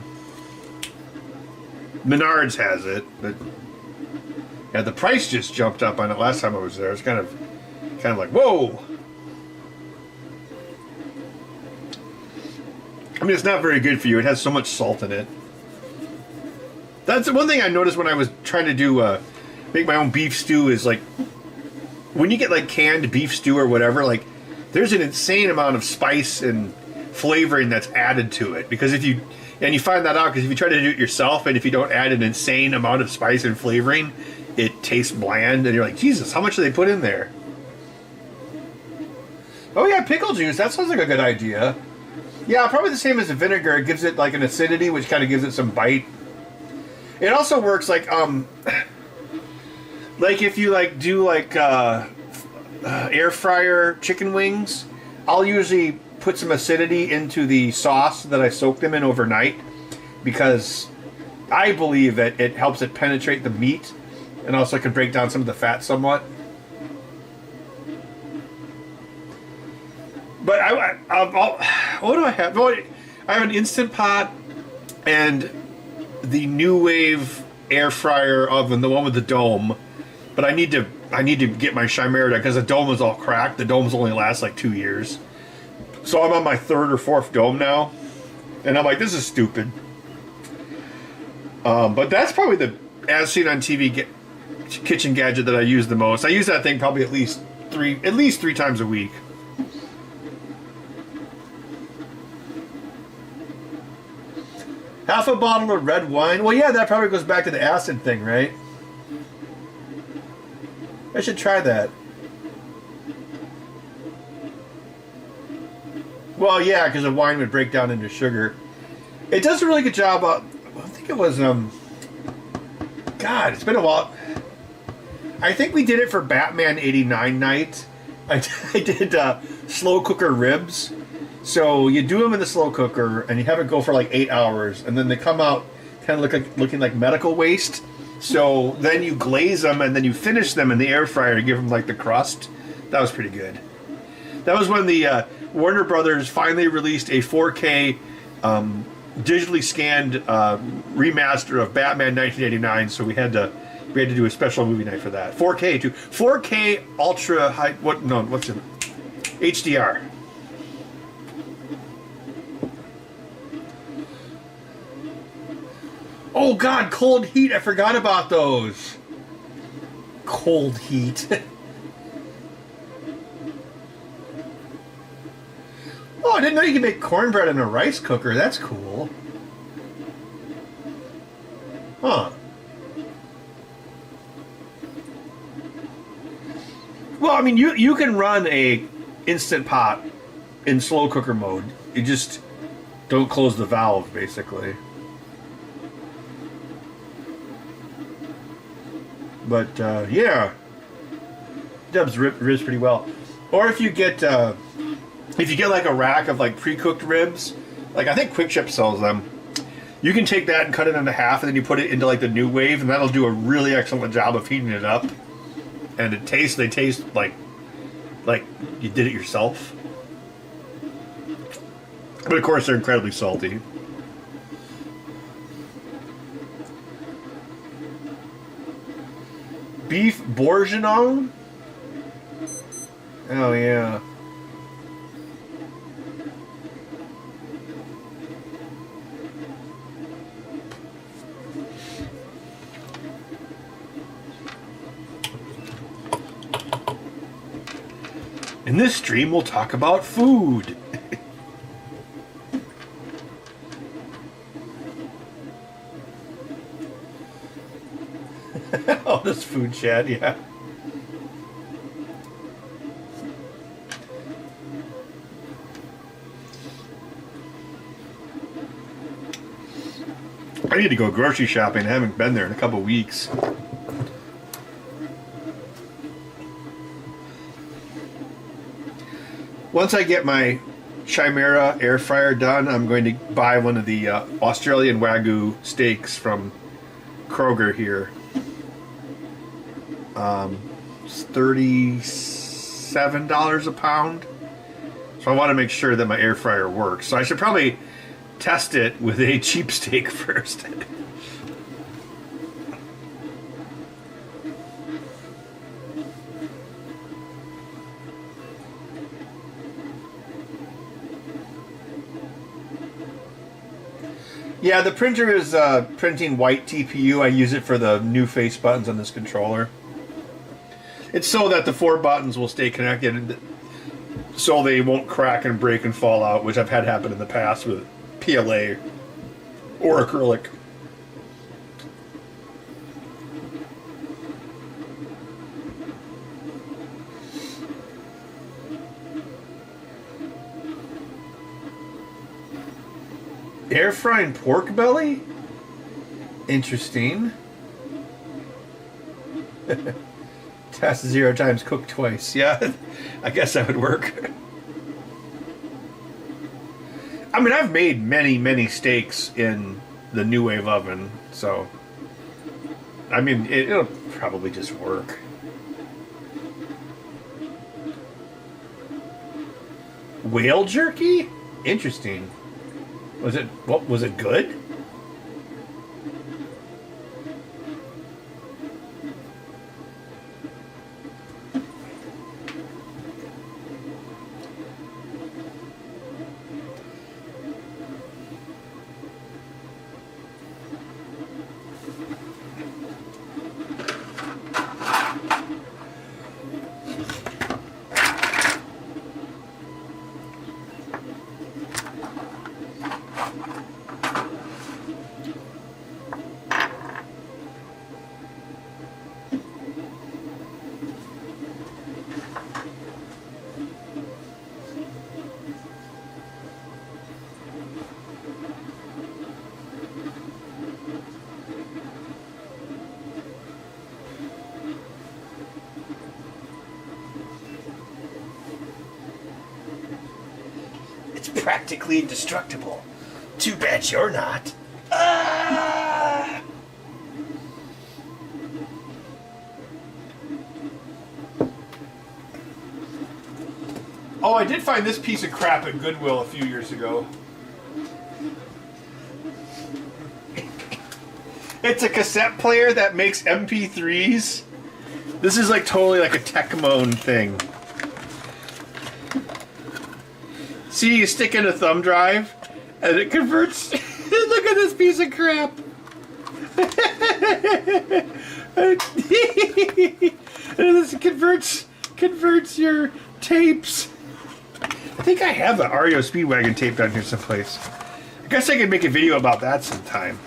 Menards has it, but yeah, the price just jumped up on it last time I was there. It's kind of like, whoa. I mean, it's not very good for you. It has so much salt in it. That's one thing I noticed when I was trying to do make my own beef stew is like when you get like canned beef stew or whatever, like there's an insane amount of spice and flavoring that's added to it. Because if you find that out because if you try to do it yourself and if you don't add an insane amount of spice and flavoring, it tastes bland and you're like, Jesus, how much do they put in there? Oh yeah, pickle juice. That sounds like a good idea. Yeah, probably the same as the vinegar. It gives it like an acidity, which kind of gives it some bite. It also works like if you like do like air fryer chicken wings, I'll usually put some acidity into the sauce that I soak them in overnight because I believe that it helps it penetrate the meat and also can break down some of the fat somewhat. But what do I have? Well, I have an Instant Pot and the New Wave air fryer oven, the one with the dome. But I need to get my Chimera because the dome is all cracked. The domes only last like 2 years. So I'm on my third or fourth dome now, and I'm like, this is stupid. But that's probably the as seen on TV kitchen gadget that I use the most. I use that thing probably at least three times a week. Half a bottle of red wine. Well, yeah, that probably goes back to the acid thing, right? I should try that. Well, yeah, because the wine would break down into sugar. It does a really good job. I think it was, God, it's been a while. I think we did it for Batman 89 night. I did slow cooker ribs. So you do them in the slow cooker, and you have it go for like 8 hours, and then they come out kind of looking like medical waste. So then you glaze them, and then you finish them in the air fryer to give them like the crust. That was pretty good. That was when the Warner Brothers finally released a 4K digitally scanned remaster of Batman 1989. So we had to do a special movie night for that. 4K too. 4K ultra high. What's it? HDR. Oh God, cold heat! I forgot about those. Cold heat. Oh, I didn't know you could make cornbread in a rice cooker. That's cool. Huh. Well, I mean, you can run a Instant Pot in slow cooker mode. You just don't close the valve, basically. But yeah, Deb's ribs pretty well. Or if you get like a rack of like pre-cooked ribs, like I think Quick Trip sells them, you can take that and cut it into half, and then you put it into like the New Wave, and that'll do a really excellent job of heating it up. And they taste like you did it yourself. But of course, they're incredibly salty. Beef bourguignon? Oh, yeah. In this stream, we'll talk about food. Oh, this food chat, yeah. I need to go grocery shopping. I haven't been there in a couple weeks. Once I get my Chimera air fryer done, I'm going to buy one of the Australian Wagyu steaks from Kroger here. It's $37 a pound. So I want to make sure that my air fryer works. So I should probably test it with a cheap steak first. Yeah, the printer is printing white TPU. I use it for the new face buttons on this controller. It's so that the 4 buttons will stay connected, so they won't crack and break and fall out, which I've had happen in the past with PLA or acrylic. Air frying pork belly? Interesting. Test 0 times, cook twice. Yeah, I guess that would work. I mean, I've made many steaks in the New Wave oven, so I mean, it'll probably just work. Whale jerky? Interesting. Was it good? Practically indestructible. Too bad you're not. Ah! Oh, I did find this piece of crap at Goodwill a few years ago. It's a cassette player that makes MP3s. This is like totally like a Tecmone thing. See, you stick in a thumb drive, and it converts. Look at this piece of crap. This converts your tapes. I think I have the REO Speedwagon tape down here someplace. I guess I could make a video about that sometime.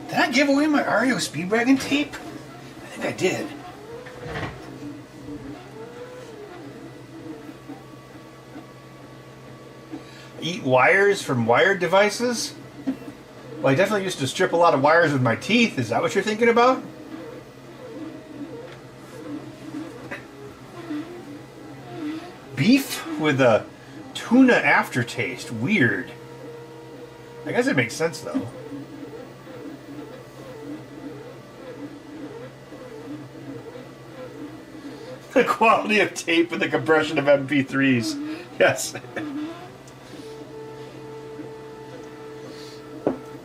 Did I give away my REO Speedwagon tape? I think I did. Eat wires from wired devices? Well, I definitely used to strip a lot of wires with my teeth. Is that what you're thinking about? Beef with a tuna aftertaste. Weird. I guess it makes sense, though. The quality of tape and the compression of MP3s. Yes.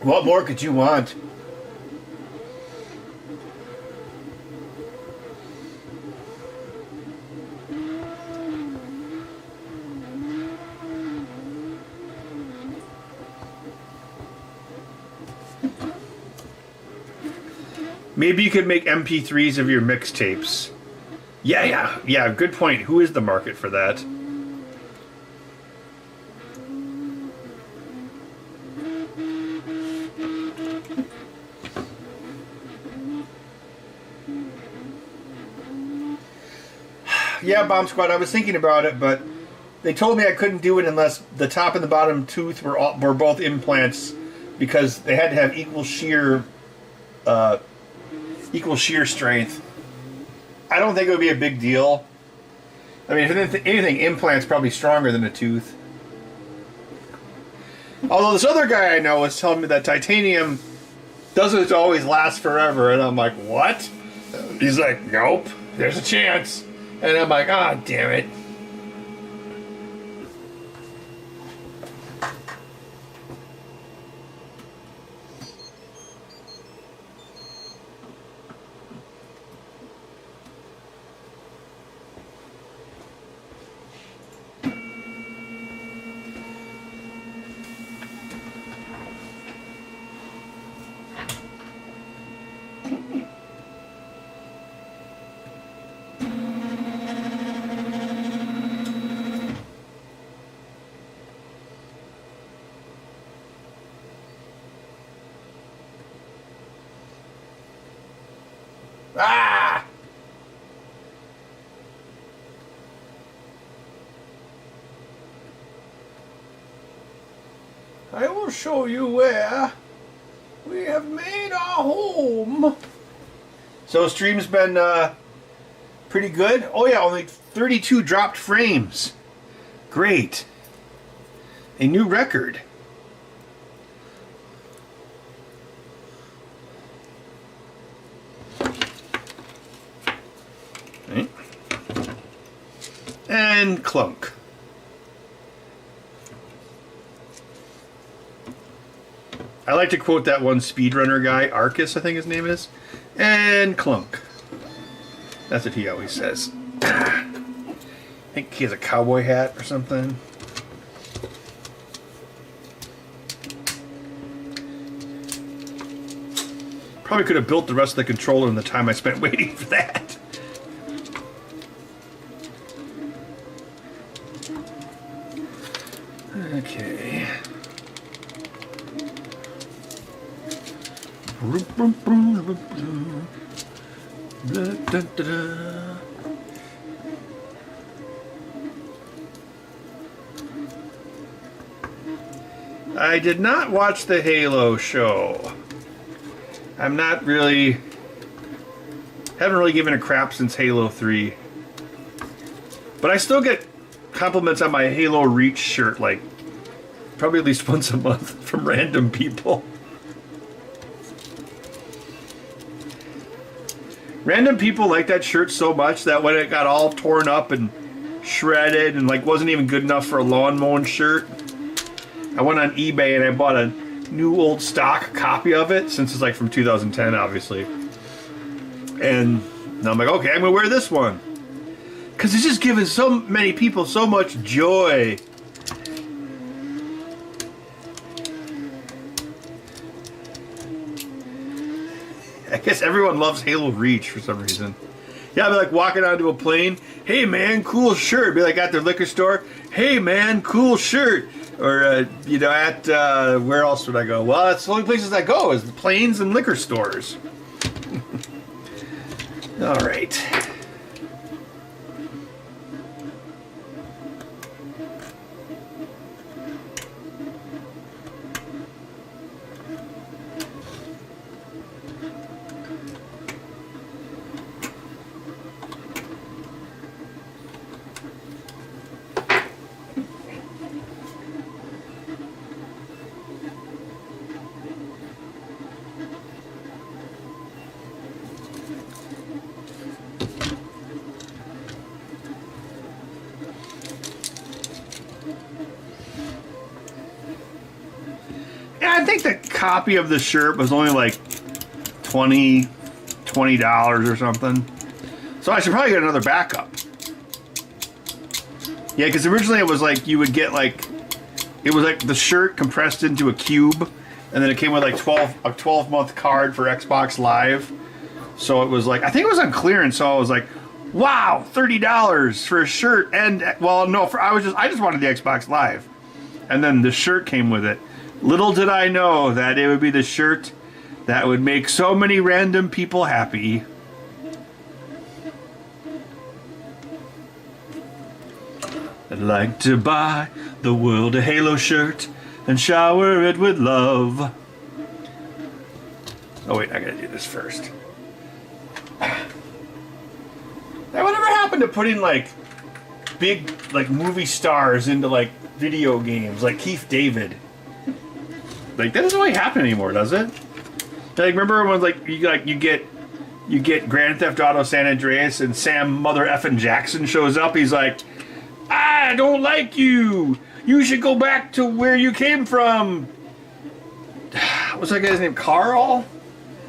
What more could you want? Maybe you could make MP3s of your mixtapes. Yeah, good point. Who is the market for that? Yeah, Bomb Squad. I was thinking about it, but they told me I couldn't do it unless the top and the bottom tooth were both implants, because they had to have equal shear strength. I don't think it would be a big deal. I mean, if anything, implant's probably stronger than a tooth. Although this other guy I know was telling me that titanium doesn't always last forever, and I'm like, what? He's like, nope, there's a chance. And I'm like, ah, oh, damn it. Ah! I will show you where we have made our home. So stream's been pretty good. Oh yeah, only 32 dropped frames. Great. A new record. Right. And clunk. I like to quote that one speedrunner guy, Arcus, I think his name is. And clunk. That's what he always says. I think he has a cowboy hat or something. Probably could have built the rest of the controller in the time I spent waiting for that. Okay. I did not watch the Halo show. I'm not really... haven't really given a crap since Halo 3. But I still get compliments on my Halo Reach shirt, like, probably at least once a month from random people. Random people like that shirt so much that when it got all torn up and shredded and like wasn't even good enough for a lawn mowing shirt, I went on eBay and I bought a new old stock copy of it, since it's like from 2010 obviously. And now I'm like, okay, I'm gonna wear this one. Because it's just giving so many people so much joy. I guess everyone loves Halo Reach for some reason. Yeah, I'd be like walking onto a plane. Hey man, cool shirt. Be like at their liquor store. Hey man, cool shirt. Or you know, at where else would I go? Well, that's the only places I go is the planes and liquor stores. All right. I think the copy of the shirt was only like $20 or something. So I should probably get another backup. Yeah, because originally it was like you would get like, it was like the shirt compressed into a cube, and then it came with like a 12-month card for Xbox Live. So it was like, I think it was on clearance, so I was like, wow, $30 for a shirt. And well, no, I just wanted the Xbox Live. And then the shirt came with it. Little did I know that it would be the shirt that would make so many random people happy. I'd like to buy the world a Halo shirt and shower it with love. Oh wait, I gotta do this first. Now, whatever happened to putting like big like movie stars into like video games, like Keith David? Like that doesn't really happen anymore, does it? Like remember when like you get Grand Theft Auto San Andreas and Sam Mother Effin' Jackson shows up? He's like, I don't like you. You should go back to where you came from. What's that guy's name? Carl?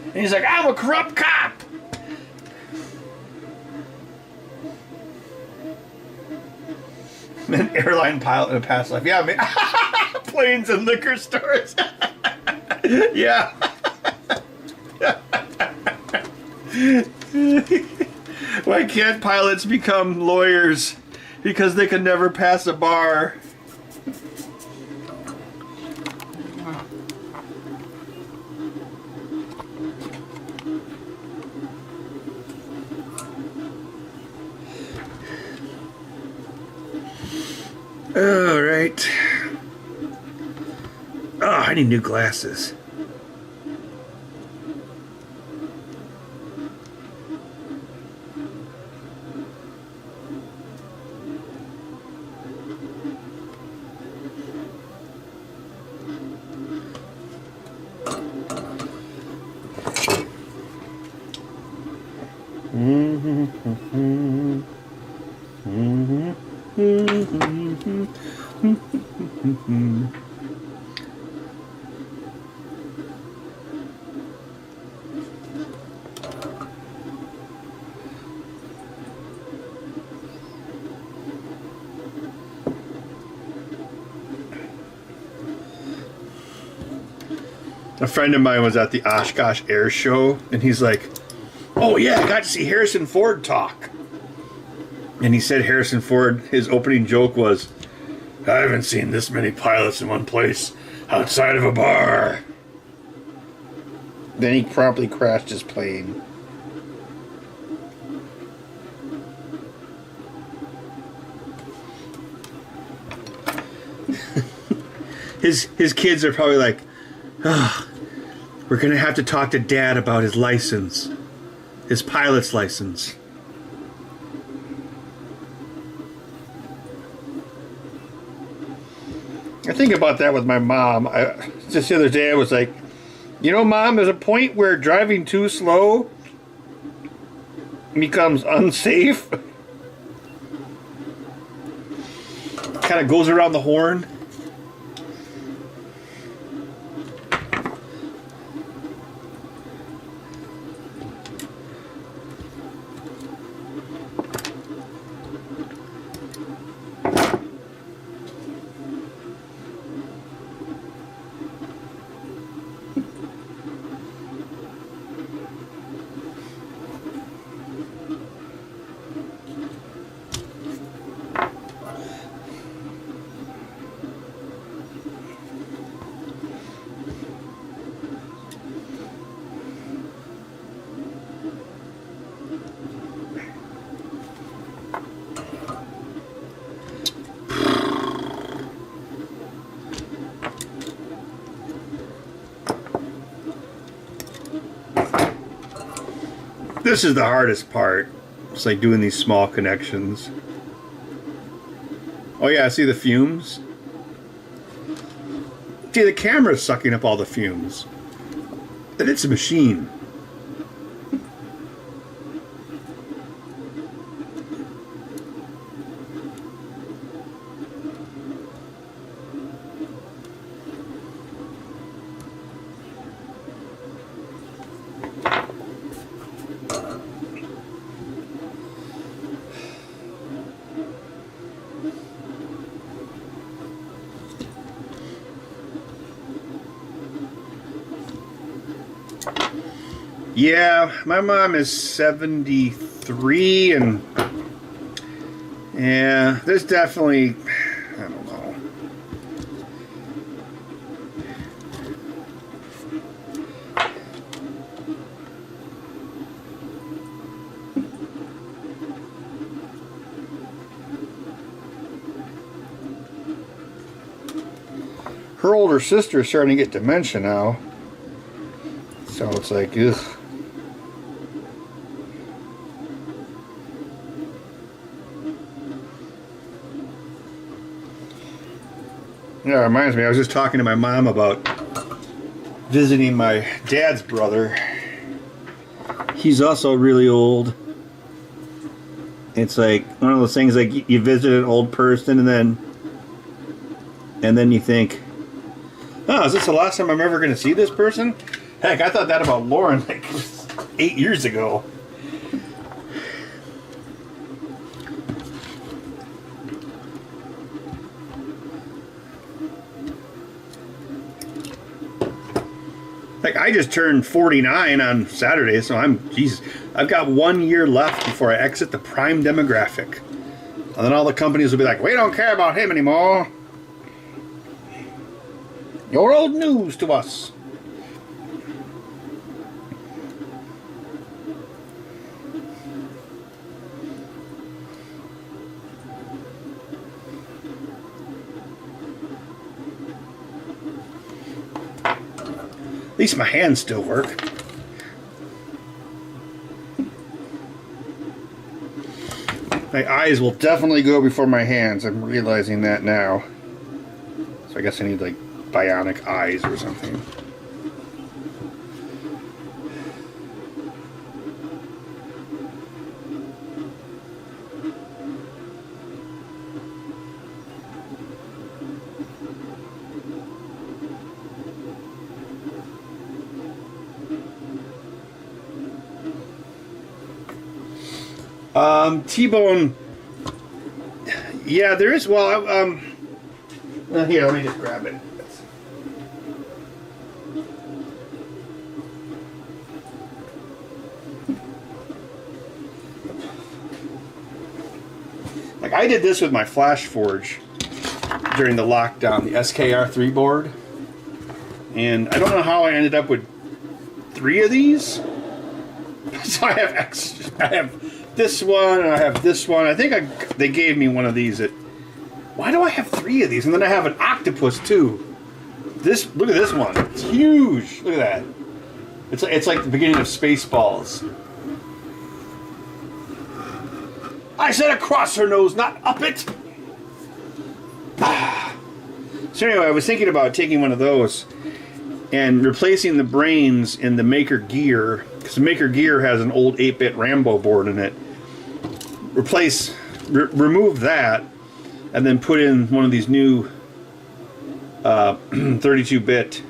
And he's like, I'm a corrupt cop. An airline pilot in a past life. Yeah, man. Planes and liquor stores. Yeah. Why can't pilots become lawyers? Because they can never pass a bar. All right. Oh, I need new glasses. A friend of mine was at the Oshkosh Air Show, and he's like, oh yeah, I got to see Harrison Ford talk. And he said Harrison Ford, his opening joke was, I haven't seen this many pilots in one place outside of a bar. Then he promptly crashed his plane. His kids are probably like, oh, we're going to have to talk to Dad about his license. His pilot's license. I think about that with my mom. Just the other day I was like, you know, Mom, there's a point where driving too slow becomes unsafe. Kind of goes around the horn. This is the hardest part. It's like doing these small connections. Oh yeah, see the fumes? See, the camera's sucking up all the fumes. And it's a machine. Yeah, my mom is 73, and yeah, there's definitely, I don't know. her older sister is starting to get dementia now. So it's like, ugh. Yeah, it reminds me, I was just talking to my mom about visiting my dad's brother. He's also really old. It's like one of those things, like you visit an old person and then you think, oh, is this the last time I'm ever going to see this person? Heck, I thought that about Lauren like 8 years ago. Like, I just turned 49 on Saturday, so I've got 1 year left before I exit the prime demographic. And then all the companies will be like, we don't care about him anymore. You're old news to us. At least my hands still work. My eyes will definitely go before my hands. I'm realizing that now. So I guess I need like bionic eyes or something. T-bone. Yeah, there is. Well, here, let me just grab it. Like, I did this with my Flash Forge during the lockdown, the SKR3 board, and I don't know how I ended up with 3 of these. So I have this one, and I have this one. I think they gave me one of these. Why do I have 3 of these? And then I have an octopus too. Look at this one. It's huge. Look at that. It's like the beginning of Spaceballs. I said across her nose, not up it. So anyway, I was thinking about taking one of those and replacing the brains in the Maker Gear, because the Maker Gear has an old 8-bit Rambo board in it. Remove that, and then put in one of these new 32-bit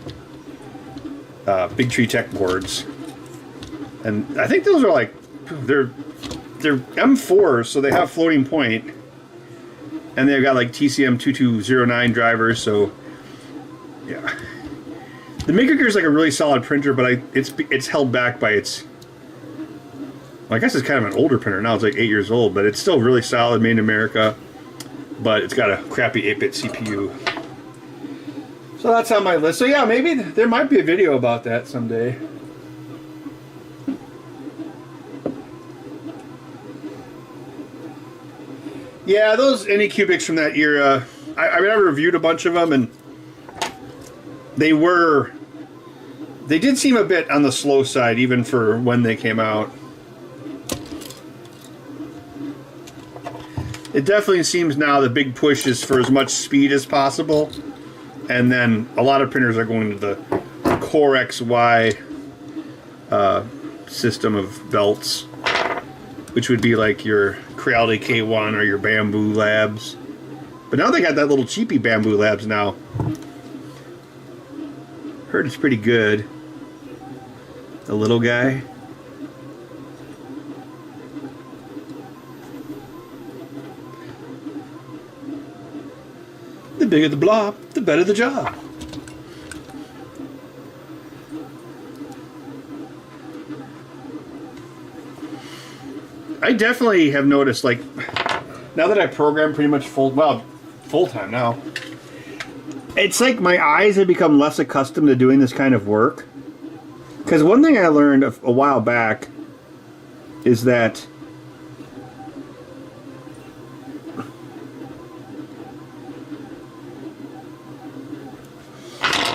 Big Tree Tech boards. And I think those are like, they're M4s, so they have floating point, and they've got like TCM 2209 drivers. So yeah, the Maker Gear is like a really solid printer, but it's held back by its. Well, I guess it's kind of an older printer now. It's like 8 years old, but it's still really solid, made in America. But it's got a crappy 8-bit CPU. So that's on my list. So yeah, maybe there might be a video about that someday. Yeah, those Anycubics from that era, I reviewed a bunch of them, and they did seem a bit on the slow side, even for when they came out. It definitely seems now the big push is for as much speed as possible, and then a lot of printers are going to the Core XY system of belts, which would be like your Creality K1 or your Bamboo Labs. But now they got that little cheapy Bamboo Labs now. Heard it's pretty good. The little guy. The bigger the blob, the better the job. I definitely have noticed, like, now that I program pretty much full-time now, it's like my eyes have become less accustomed to doing this kind of work. Because one thing I learned a while back is that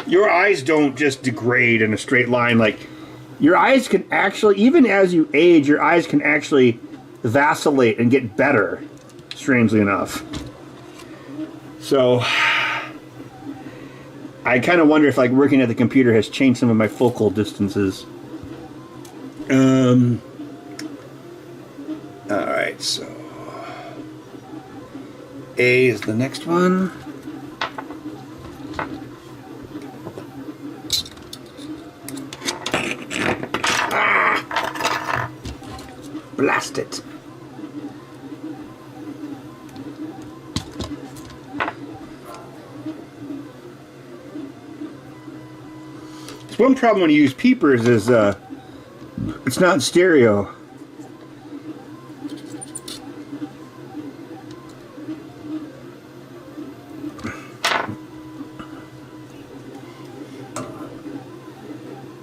your eyes don't just degrade in a straight line. Like, your eyes can actually, even as you age, your eyes can actually vacillate and get better, strangely enough. So, I kind of wonder if, like, working at the computer has changed some of my focal distances. Alright, so A is the next one. Ah! Blast it. One problem when you use peepers is it's not in stereo.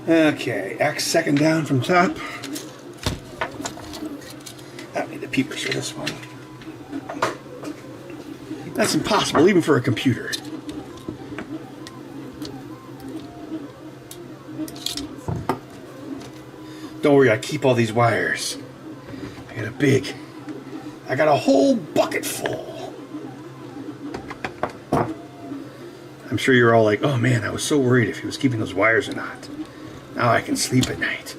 Okay, X second down from top. I don't need the peepers for this one. That's impossible, even for a computer. Don't worry, I keep all these wires. I got a whole bucket full. I'm sure you're all like, oh man, I was so worried if he was keeping those wires or not. Now I can sleep at night.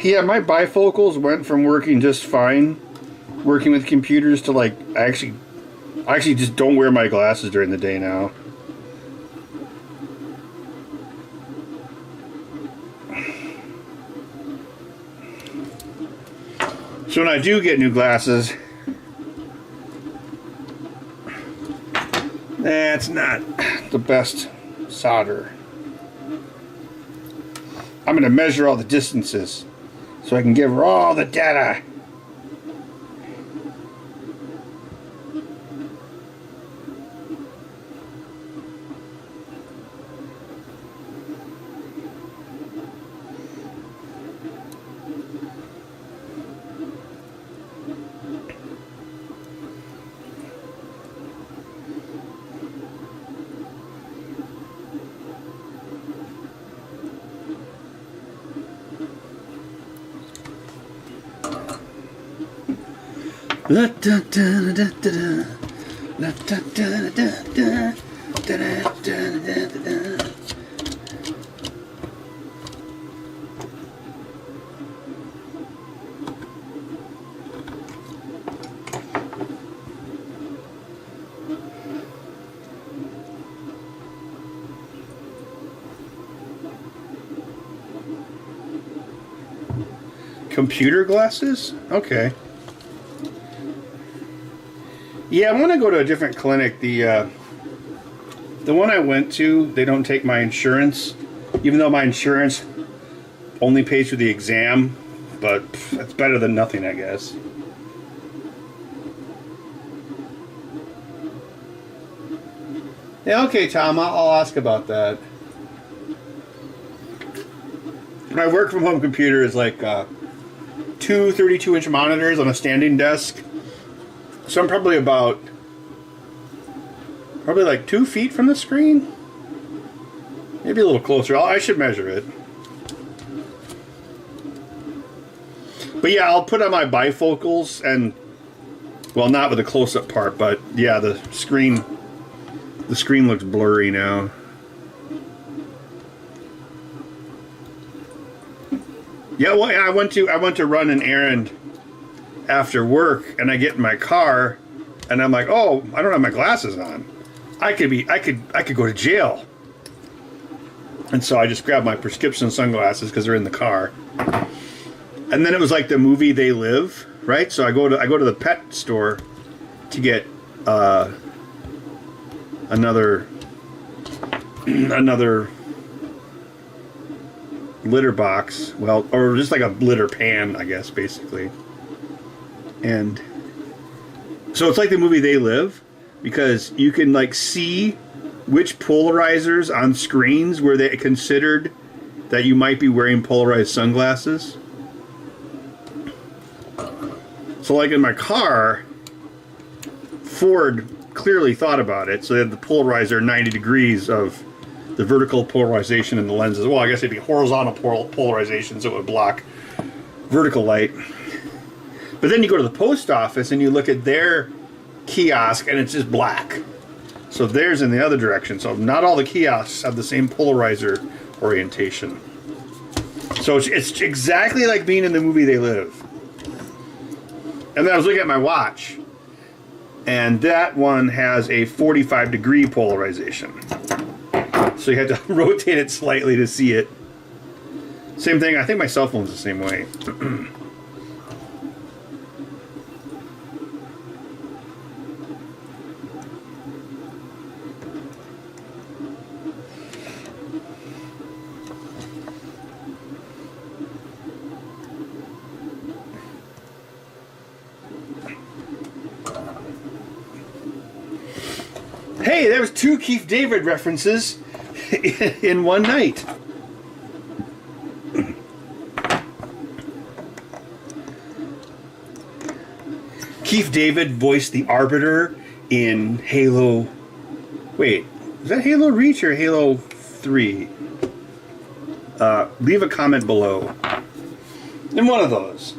Yeah, my bifocals went from working just fine, working with computers, to like, I actually just don't wear my glasses during the day now. So when I do get new glasses, that's not the best solder. I'm going to measure all the distances so I can give her all the data. La da da da da da, la da da da da, da da da da da. Computer glasses? Okay. Yeah, I want to go to a different clinic. The one I went to, they don't take my insurance, even though my insurance only pays for the exam, but it's better than nothing, I guess. Yeah, okay, Tom, I'll ask about that. My work from home computer is like two 32-inch monitors on a standing desk. So I'm probably like 2 feet from the screen. Maybe a little closer. I should measure it. But yeah, I'll put on my bifocals and, well, not with the close-up part, but yeah, the screen looks blurry now. Yeah, well, I went to run an errand after work, and I get in my car, and I'm like, oh, I don't have my glasses on. I could go to jail. And so I just grabbed my prescription sunglasses because they're in the car. And then it was like the movie They Live, right? So I go to the pet store to get another litter box, well, or just like a litter pan, I guess, basically. And so it's like the movie They Live, because you can like see which polarizers on screens where they considered that you might be wearing polarized sunglasses. So like in my car, Ford clearly thought about it. So they had the polarizer 90 degrees of the vertical polarization in the lenses. Well, I guess it'd be horizontal polarization, so it would block vertical light. But then you go to the post office and you look at their kiosk and it's just black. So theirs in the other direction. So not all the kiosks have the same polarizer orientation. So it's exactly like being in the movie They Live. And then I was looking at my watch, and that one has a 45-degree polarization. So you have to rotate it slightly to see it. Same thing, I think my cell phone's the same way. Hey, there was 2 Keith David references in one night. Keith David voiced the Arbiter in Halo... Wait, is that Halo Reach or Halo 3? Leave a comment below. In one of those.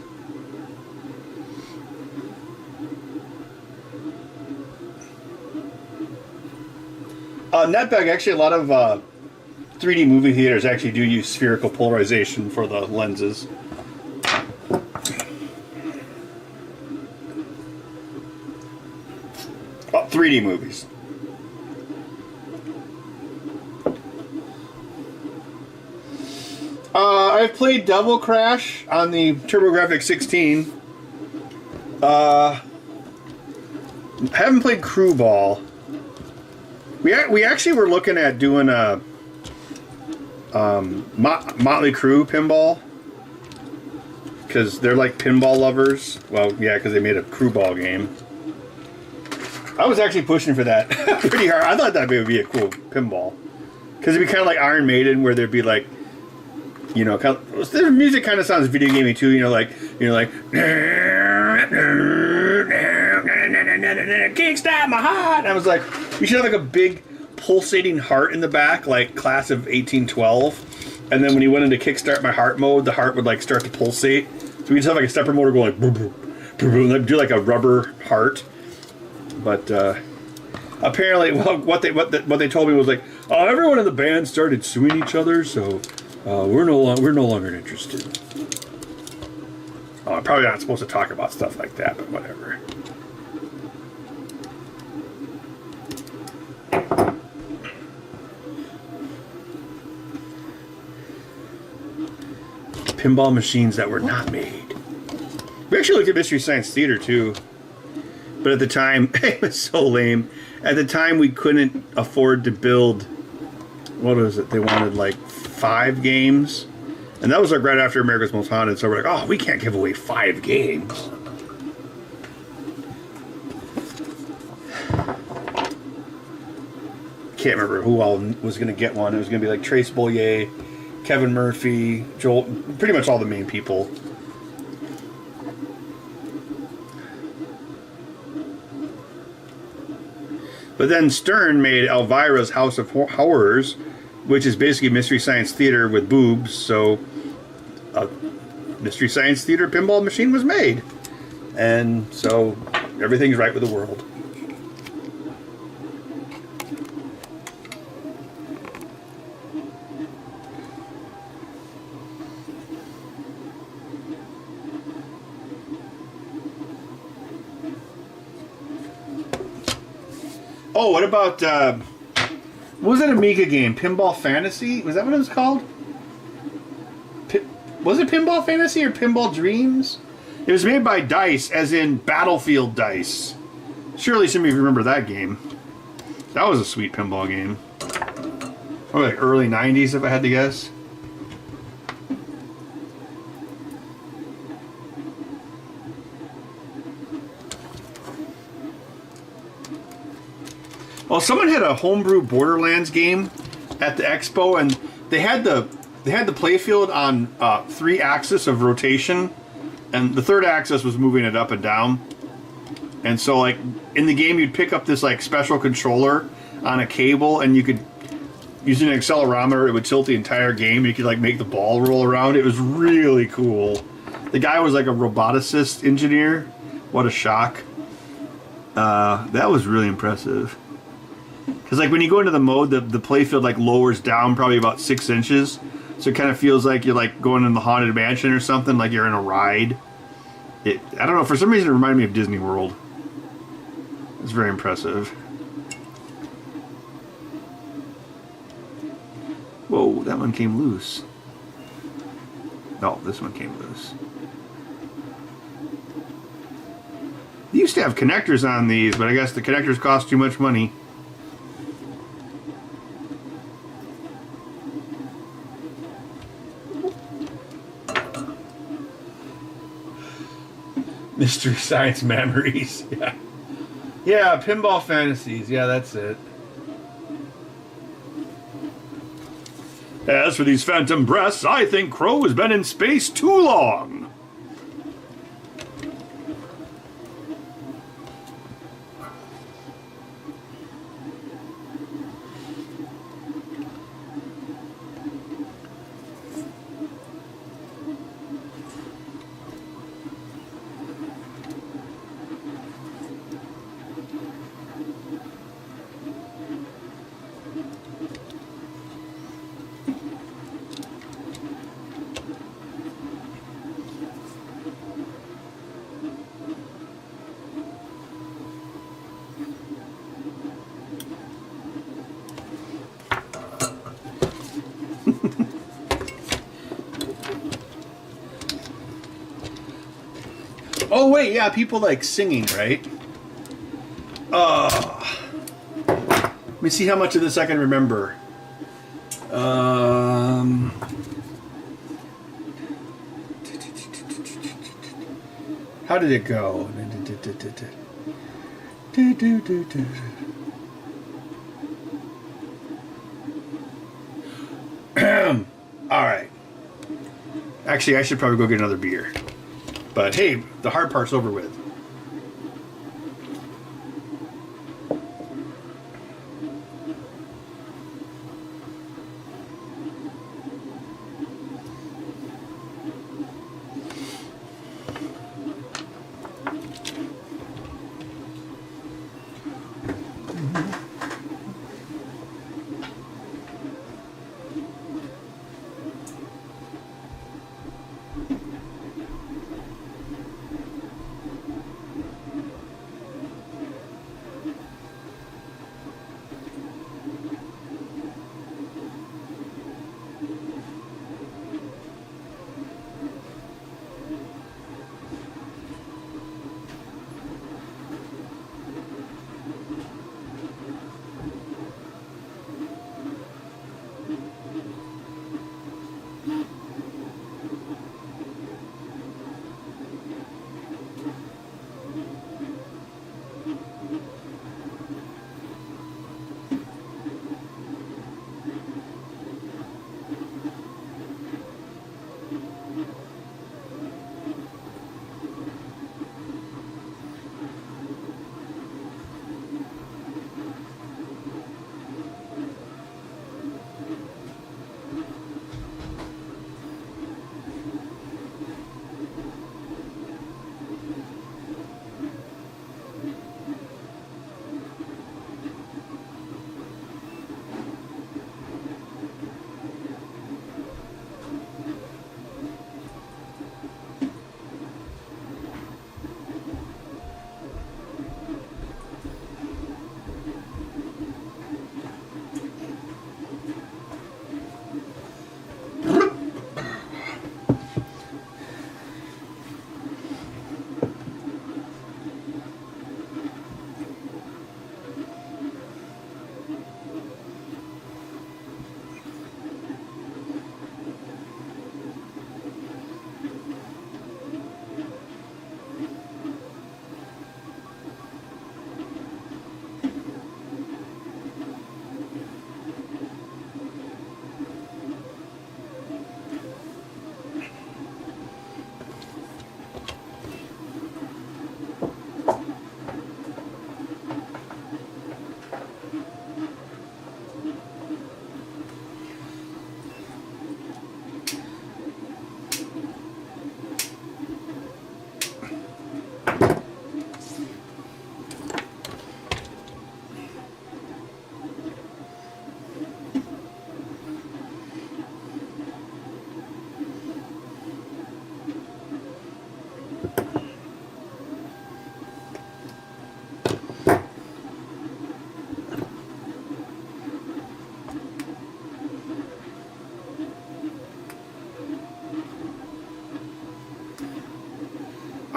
Netbag, actually a lot of 3D movie theaters actually do use spherical polarization for the lenses. Oh, 3D movies. I've played Devil Crash on the TurboGrafx 16. Haven't played Crew Ball. We actually were looking at doing a Motley Crue pinball, because they're like pinball lovers. Well, yeah, because they made a Crew Ball game. I was actually pushing for that pretty hard. I thought that would be a cool pinball, because it'd be kind of like Iron Maiden, where there'd be like, you know, kind of, their music kind of sounds video gamey too. You know, like kickstart my heart. And I was like, you should have like a big pulsating heart in the back, like Class of 1812. And then when you went into kickstart my heart mode, the heart would like start to pulsate. So we just have like a stepper motor go like boom, boom, boom, boom, like do like a rubber heart. But apparently, well, what they told me was like, everyone in the band started suing each other, so we're no longer interested. Probably not supposed to talk about stuff like that, but whatever. Pinball machines that were not made. We actually looked at Mystery Science Theater too, but at the time it was so lame. At the time we couldn't afford to build. What was it? They wanted like 5 games, and that was like right after America's Most Haunted. So we're like, oh, we can't give away 5 games. Can't remember who all was going to get one. It was going to be like Trace Bollier, Kevin Murphy, Joel, pretty much all the main people. But then Stern made Elvira's House of Horrors, which is basically Mystery Science Theater with boobs. So a Mystery Science Theater pinball machine was made. And so everything's right with the world. Oh, what about, what was that Amiga game? Pinball Fantasy? Was that what it was called? Was it Pinball Fantasy or Pinball Dreams? It was made by DICE, as in Battlefield DICE. Surely some of you remember that game. That was a sweet pinball game. Probably like early 90s, if I had to guess. Well, someone had a homebrew Borderlands game at the expo, and they had the playfield on 3 axis of rotation, and the 3rd axis was moving it up and down. And so, like, in the game, you'd pick up this like special controller on a cable, and you could, using an accelerometer, it would tilt the entire game. You could like make the ball roll around. It was really cool. The guy was like a roboticist engineer. What a shock! That was really impressive. Because like when you go into the mode, the playfield like lowers down probably about 6 inches, so it kind of feels like you're like going in the Haunted Mansion or something, like you're in a ride. I don't know, for some reason it reminded me of Disney World. It's very impressive. Whoa, that one came loose. No, this one came loose. They used to have connectors on these, but I guess the connectors cost too much money. Mystery Science Memories. Yeah. Yeah, Pinball Fantasies. Yeah, that's it. As for these phantom breasts, I think Crow has been in space too long. Oh wait, yeah, people like singing, right? Let me see how much of this I can remember. How did it go? All right. Actually, I should probably go get another beer. But hey, the hard part's over with.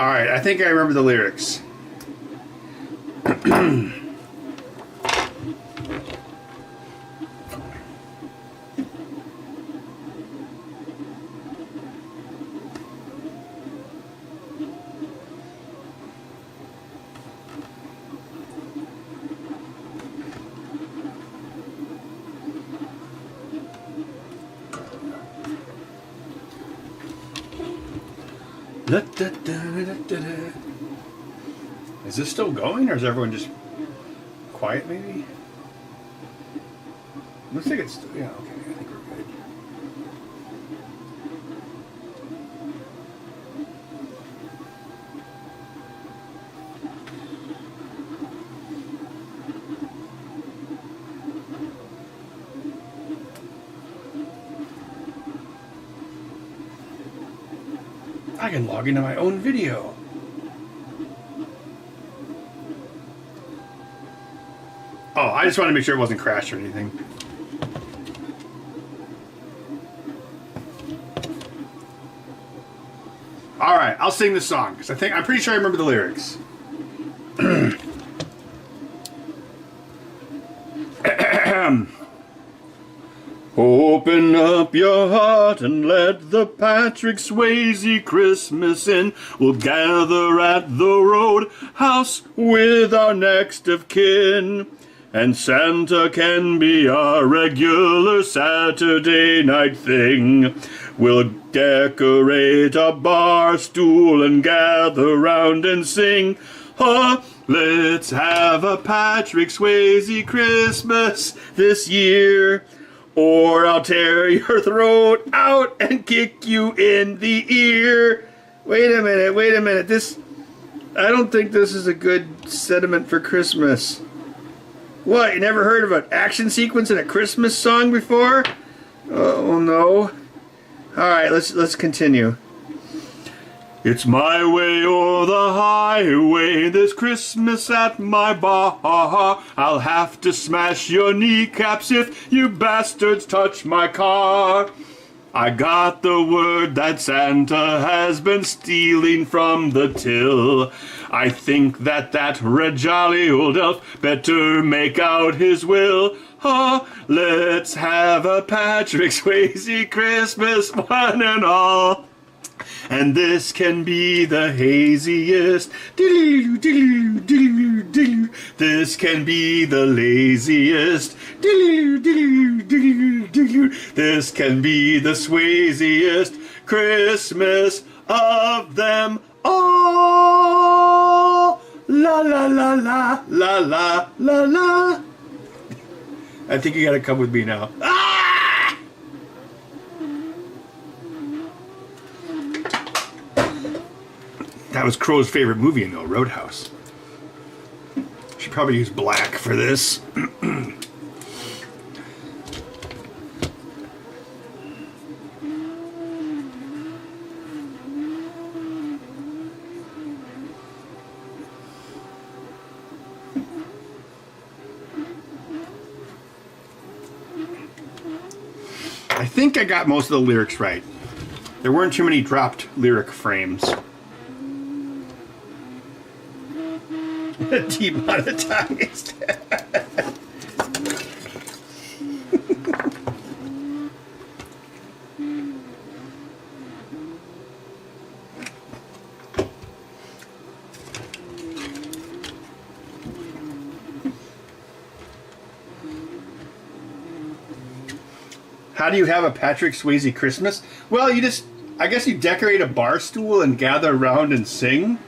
Alright, I think I remember the lyrics. Is this still going, or is everyone just quiet, maybe? Looks like it's... yeah, okay, I think we're good. I can log into my own video. Oh, I just wanted to make sure it wasn't crashed or anything. All right, I'll sing the song because I'm pretty sure I remember the lyrics. Open up your heart and let the Patrick Swayze Christmas in. We'll gather at the Roadhouse with our next of kin. And Santa can be our regular Saturday night thing. We'll decorate a bar stool and gather round and sing. Oh, let's have a Patrick Swayze Christmas this year. Or I'll tear your throat out and kick you in the ear. Wait a minute. I don't think this is a good sentiment for Christmas. What, you never heard of an action sequence in a Christmas song before? Oh no. Alright, let's continue. It's my way or the highway this Christmas at my bar. I'll have to smash your kneecaps if you bastards touch my car. I got the word that Santa has been stealing from the till. I think that red jolly old elf better make out his will. Let's have a Patrick Swayze Christmas, one and all. And this can be the haziest. This can be the laziest. This can be the Swayziest Christmas of them all. La la la la la la la la. I think you gotta come with me now. Ah! That was Crow's favorite movie, Roadhouse. Should probably use black for this. I think I got most of the lyrics right. There weren't too many dropped lyric frames. Demonetized. How do you have a Patrick Swayze Christmas? Well, I guess you decorate a bar stool and gather around and sing.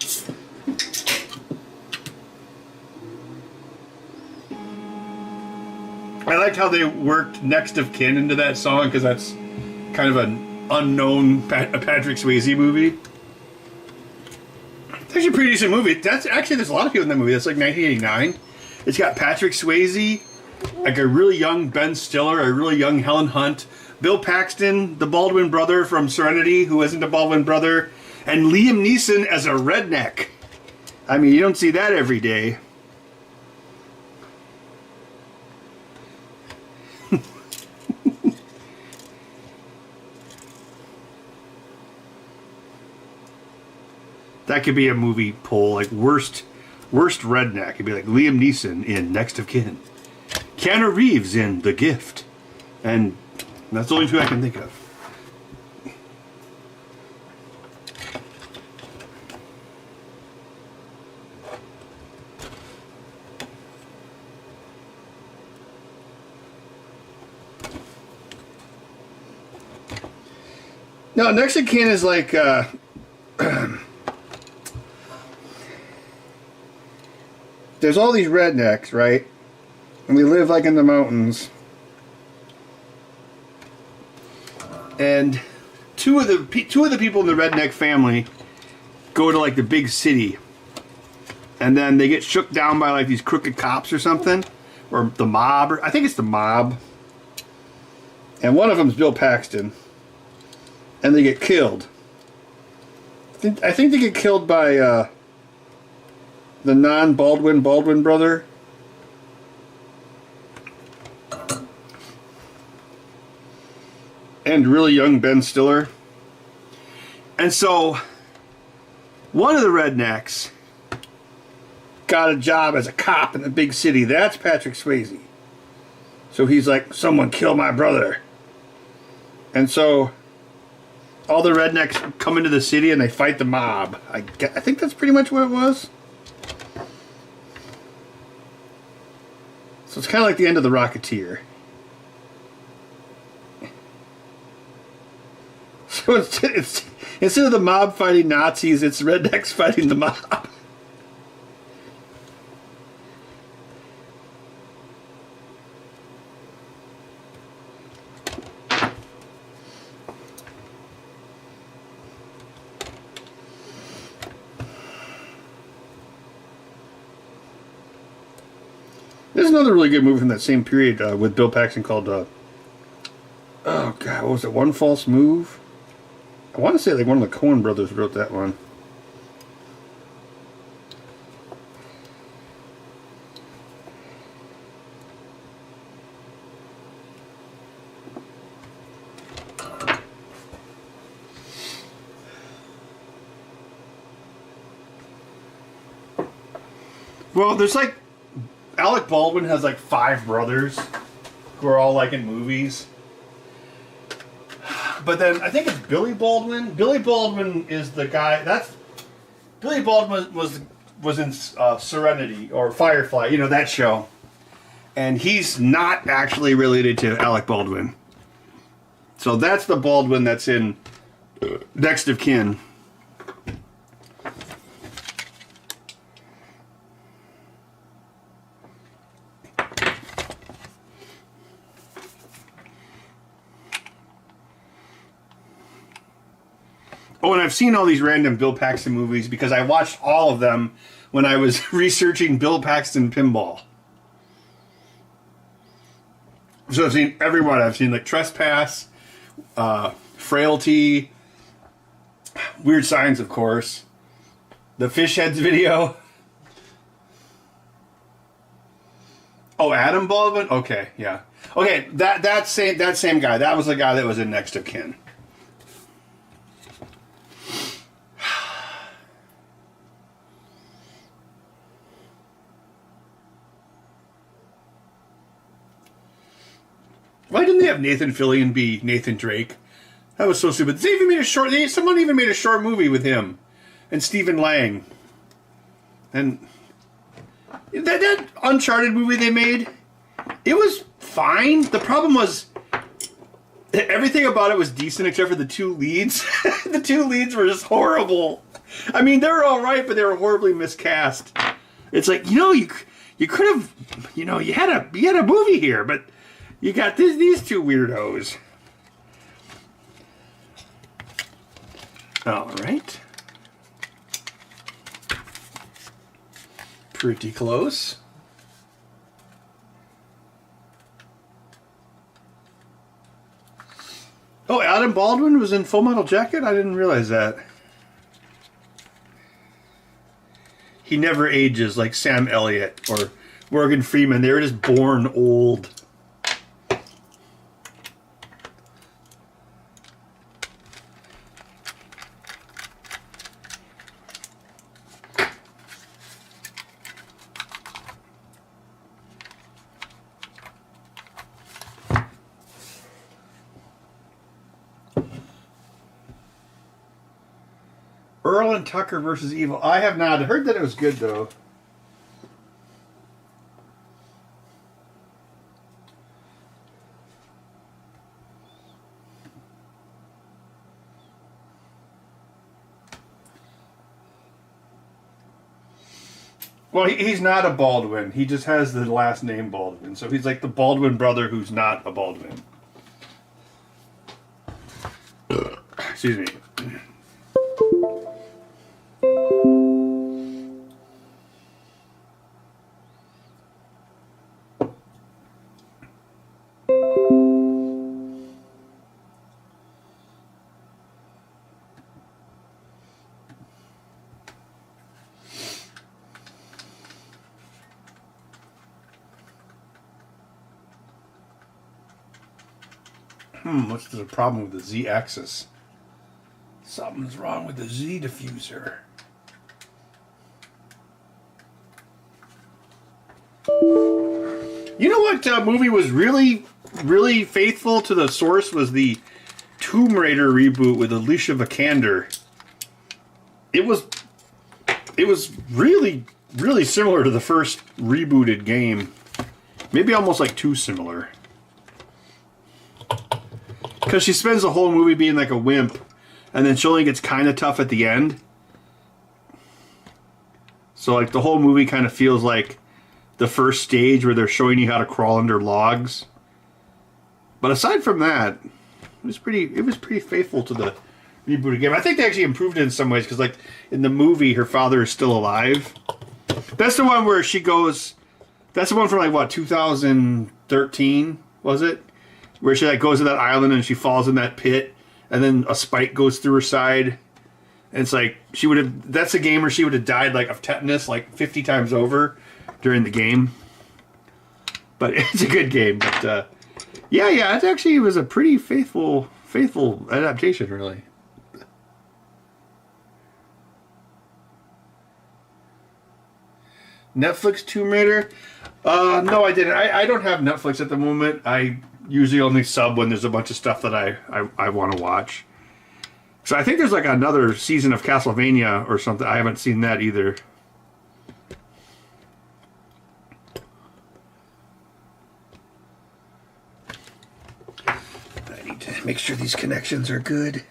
I liked how they worked next of kin into that song because that's kind of an unknown Patrick Swayze movie. It's actually a pretty decent movie. There's a lot of people in that movie. That's like 1989. It's got Patrick Swayze, like a really young Ben Stiller, a really young Helen Hunt, Bill Paxton, the Baldwin brother from Serenity, who isn't a Baldwin brother, and Liam Neeson as a redneck. I mean, you don't see that every day. That could be a movie poll, like worst redneck. It'd be like Liam Neeson in Next of Kin, Keanu Reeves in The Gift, and that's the only two I can think of. No, Next of Kin is like there's all these rednecks, right? And we live like in the mountains. And two of the people in the redneck family go to like the big city, and then they get shook down by like these crooked cops or something, or the mob, or I think it's the mob. And one of them's Bill Paxton, and they get killed. I think they get killed by the non-Baldwin brother. And really young Ben Stiller. And so one of the rednecks got a job as a cop in the big city. That's Patrick Swayze. So he's like, someone killed my brother. And so all the rednecks come into the city and they fight the mob. I think that's pretty much what it was. So it's kind of like the end of The Rocketeer. So instead of the mob fighting Nazis, it's rednecks fighting the mob. There's another really good movie from that same period with Bill Paxton called, oh God, what was it, One False Move? I want to say like one of the Coen brothers wrote that one. Well, there's like, Alec Baldwin has like 5 brothers who are all like in movies. But then I think it's Billy Baldwin. Billy Baldwin is the guy. Billy Baldwin was in Serenity or Firefly, you know, that show. And he's not actually related to Alec Baldwin. So that's the Baldwin that's in Next of Kin. Oh, and I've seen all these random Bill Paxton movies because I watched all of them when I was researching Bill Paxton Pinball. So I've seen everyone. I've seen like Trespass, Frailty, Weird Science, of course, the Fish Heads video. Oh, Adam Baldwin? Okay, yeah. Okay, that same guy. That was the guy that was in Next of Kin. Why didn't they have Nathan Fillion be Nathan Drake? That was so stupid. Someone even made a short movie with him and Stephen Lang. And that Uncharted movie they made, it was fine. The problem was everything about it was decent except for the 2 leads. The 2 leads were just horrible. I mean, they were all right, but they were horribly miscast. It's like, you could have, you had a movie here, but you got these 2 weirdos. All right. Pretty close. Oh, Adam Baldwin was in Full Metal Jacket? I didn't realize that. He never ages like Sam Elliott or Morgan Freeman. They were just born old. Earl and Tucker versus Evil. I have not. I heard that it was good, though. Well, he's not a Baldwin. He just has the last name Baldwin. So he's like the Baldwin brother who's not a Baldwin. Excuse me. What's the problem with the Z-axis? Something's wrong with the Z diffuser. You know what movie was really, really faithful to the source was the Tomb Raider reboot with Alicia Vikander. It was really, really similar to the first rebooted game. Maybe almost like too similar. Because she spends the whole movie being like a wimp, and then she only gets kind of tough at the end. So like the whole movie kind of feels like the first stage where they're showing you how to crawl under logs. But aside from that, it was pretty faithful to the rebooted game. I think they actually improved it in some ways because like in the movie, her father is still alive. That's the one where she goes. That's the one from like what 2013 was it? Where she like goes to that island and she falls in that pit, and then a spike goes through her side. And it's like she would have. That's a game where she would have died like of tetanus like 50 times over during the game. But it's a good game. But yeah, it actually was a pretty faithful adaptation, really. Netflix Tomb Raider? No, I didn't. I don't have Netflix at the moment. I usually only sub when there's a bunch of stuff that I want to watch. So I think there's like another season of Castlevania or something. I haven't seen that either. I need to make sure these connections are good.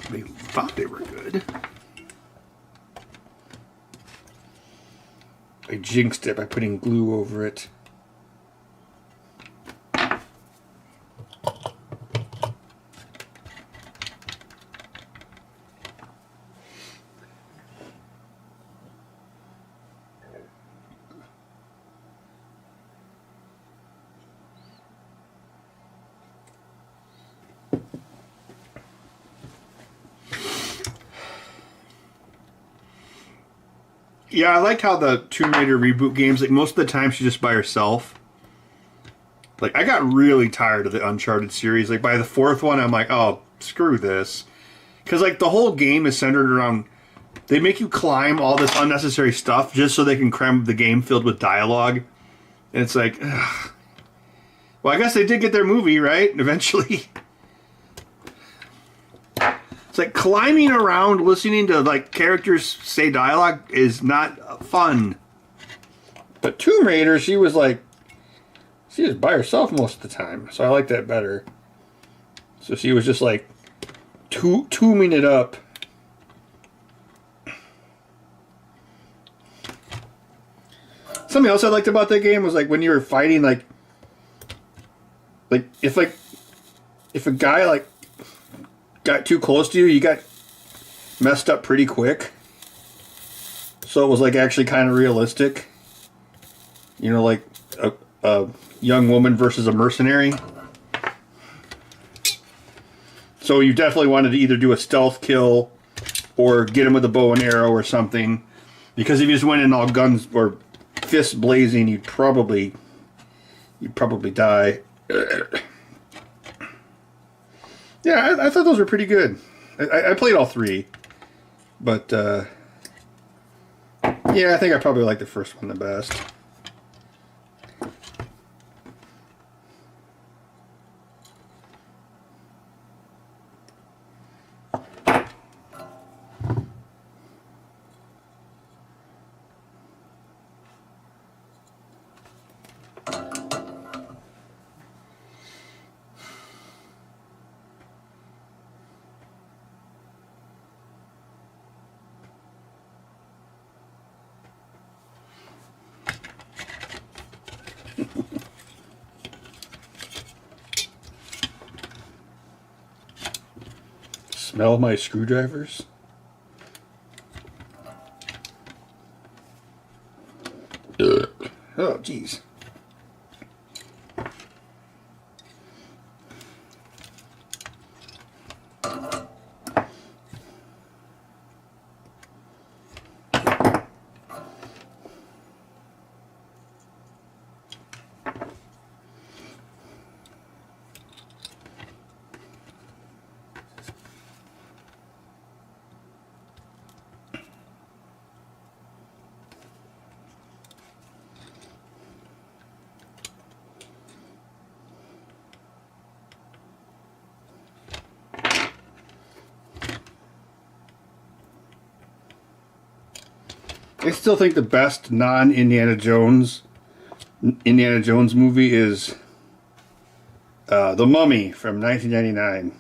They thought they were good. I jinxed it by putting glue over it. Yeah, I like how the Tomb Raider reboot games, like most of the time she's just by herself. Like, I got really tired of the Uncharted series. Like, by the fourth one, I'm like, oh, screw this. Because, like, the whole game is centered around... They make you climb all this unnecessary stuff just so they can cram the game filled with dialogue. And it's like, ugh. Well, I guess they did get their movie, right? Eventually. It's like climbing around listening to like characters say dialogue is not fun. But Tomb Raider, she was by herself most of the time. So I like that better. So she was just like tombing it up. Something else I liked about that game was like when you were fighting like if a guy like got too close to you, you got messed up pretty quick. So it was like actually kind of realistic. You know, like a young woman versus a mercenary. So you definitely wanted to either do a stealth kill or get him with a bow and arrow or something. Because if you just went in all guns or fists blazing, you'd probably die. Yeah, I thought those were pretty good. I played all three. But, yeah, I think I probably like the first one the best. Smell my screwdrivers? Ugh. Oh, jeez. I still think the best non-Indiana Jones movie is The Mummy from 1999.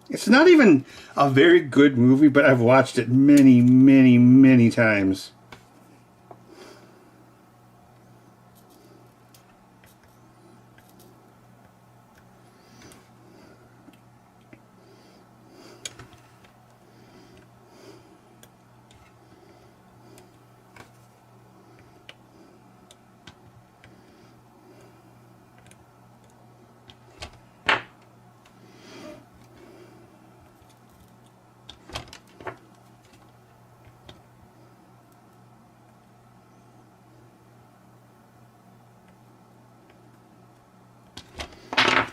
It's not even a very good movie, but I've watched it many, many, many times.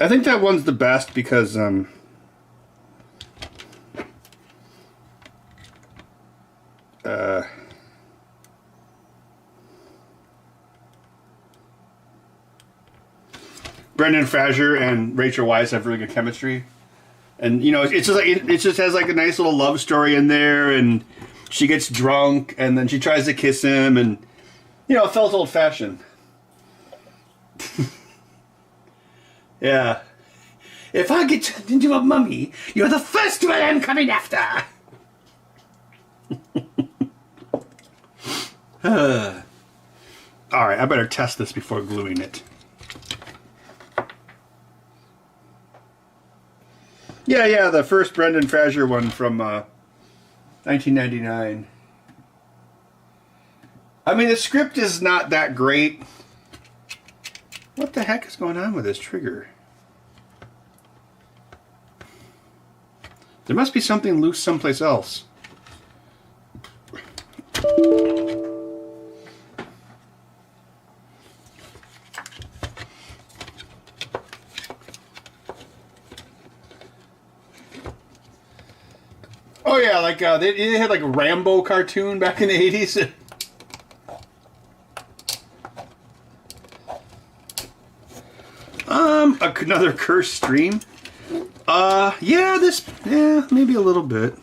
I think that one's the best because Brendan Fraser and Rachel Weisz have really good chemistry, and you know it's just like it just has like a nice little love story in there, and she gets drunk and then she tries to kiss him, and you know it felt old fashioned. Yeah. If I get turned into a mummy, you're the first one I'm coming after. Alright, I better test this before gluing it. Yeah, the first Brendan Fraser one from 1999. I mean, the script is not that great. What the heck is going on with this trigger? There must be something loose someplace else. Oh yeah, like they had like a Rambo cartoon back in the 80s. Another cursed stream. Yeah, maybe a little bit.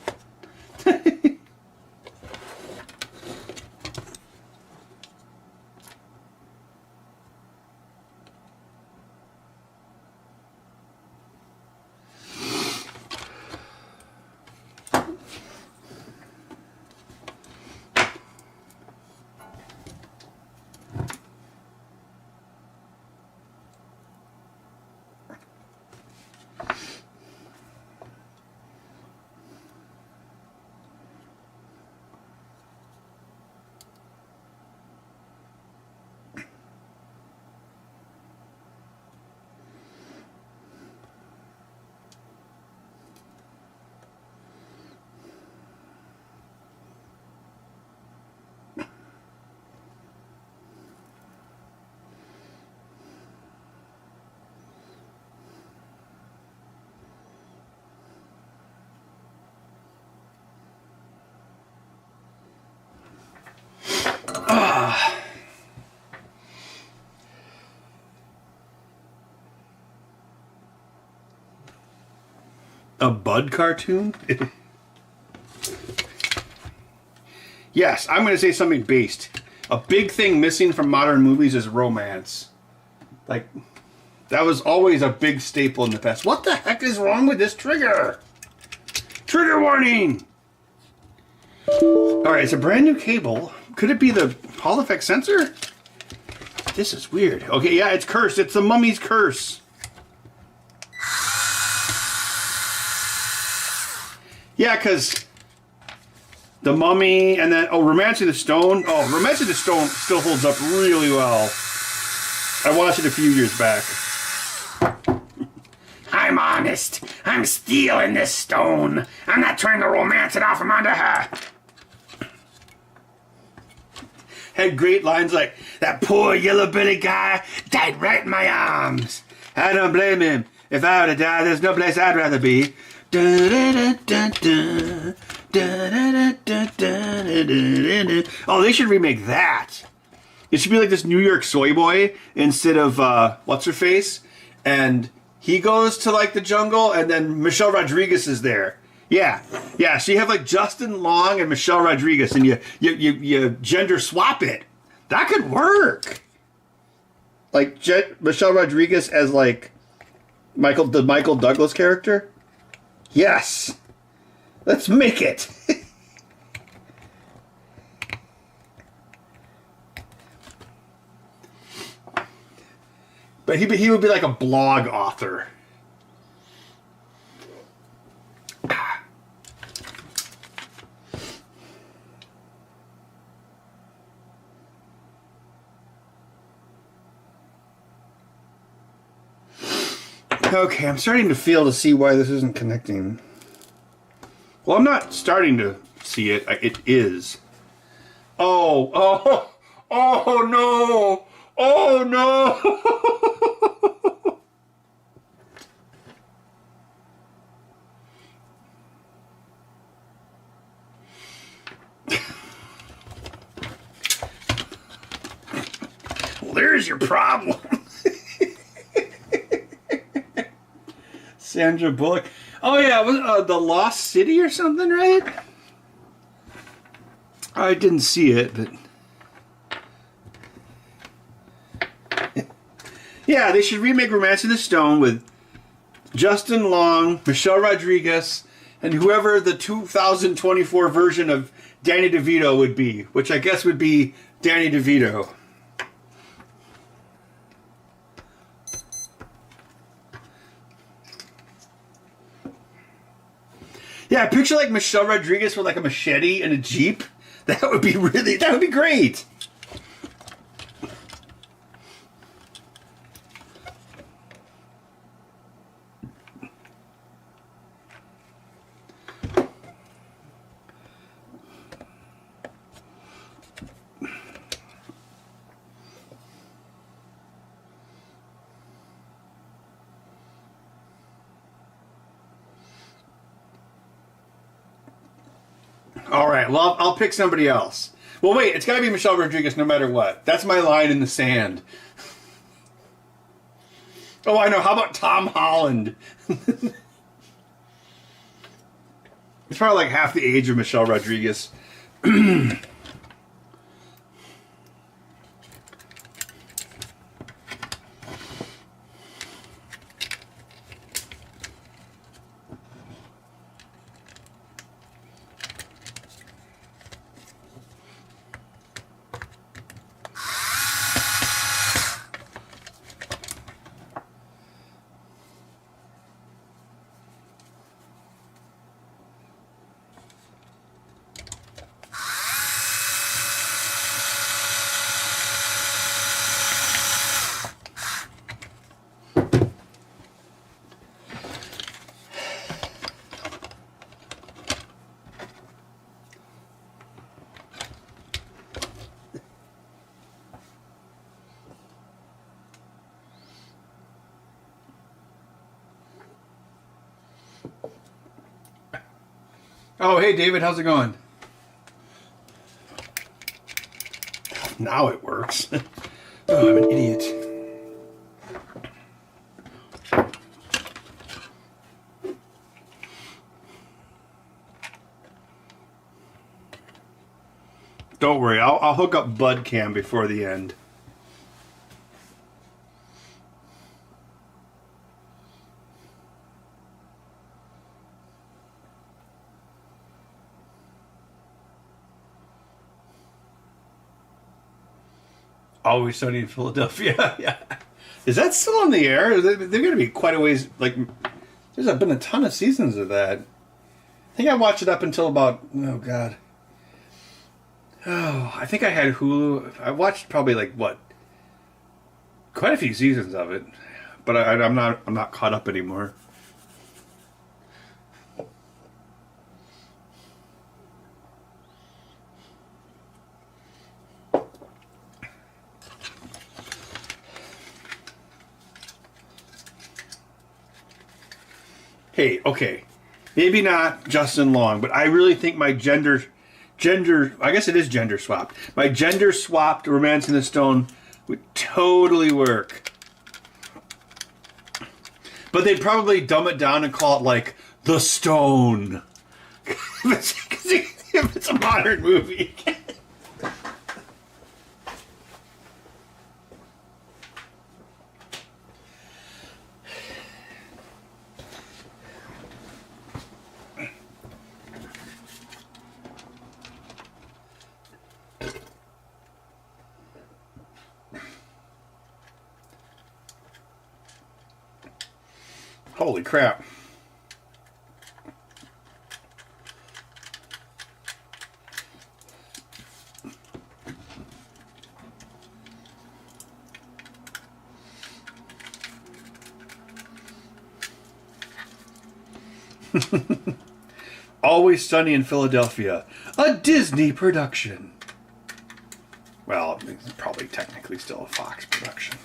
A Bud cartoon? Yes, I'm going to say something based. A big thing missing from modern movies is romance. Like, that was always a big staple in the past. What the heck is wrong with this trigger? Trigger warning! Alright, it's a brand new cable. Could it be the Hall effect sensor? This is weird. Okay, yeah, it's cursed. It's the mummy's curse. Yeah, because The Mummy and then, Romance of the Stone. Oh, Romance of the Stone still holds up really well. I watched it a few years back. I'm honest. I'm stealing this stone. I'm not trying to romance it off from under her. Had great lines like, that poor yellow-bellied guy died right in my arms. I don't blame him. If I were to die, there's no place I'd rather be. Oh, they should remake that. It should be like this New York soy boy instead of what's-her-face. And he goes to like the jungle and then Michelle Rodriguez is there. Yeah. So you have like Justin Long and Michelle Rodriguez and you gender swap it. That could work. Like Michelle Rodriguez as like the Michael Douglas character. Yes. Let's make it. But he would be like a blog author. Okay, I'm starting to feel to see why this isn't connecting. Well, I'm not starting to see it. It is. Oh no! Oh no! Well, there's your problem. Sandra Bullock. Oh yeah, was The Lost City or something, right? I didn't see it, but yeah, they should remake Romance in the Stone with Justin Long, Michelle Rodriguez, and whoever the 2024 version of Danny DeVito would be, which I guess would be Danny DeVito. Yeah, picture like Michelle Rodriguez with like a machete and a Jeep. That would be great. All right, well, I'll pick somebody else. Well, wait, it's got to be Michelle Rodriguez no matter what. That's my line in the sand. Oh, I know. How about Tom Holland? He's probably like half the age of Michelle Rodriguez. Oh, hey, David, how's it going? Now it works. Oh, I'm an idiot. Don't worry, I'll hook up Budcam before the end. Always Sunny in Philadelphia. Yeah. Is that still on the air? They're going to be quite a ways. Like, there's been a ton of seasons of that. think I watched it up until about, oh God. Oh, I think I had Hulu. I watched probably like what? Quite a few seasons of it. But I'm not caught up anymore. Hey, okay. Maybe not Justin Long, but I really think my gender, I guess it is gender swapped. My gender swapped Romance in the Stone would totally work. But they'd probably dumb it down and call it like The Stone. If it's a modern movie. Holy crap. Always Sunny in Philadelphia, a Disney production. Well, it's probably technically still a Fox production.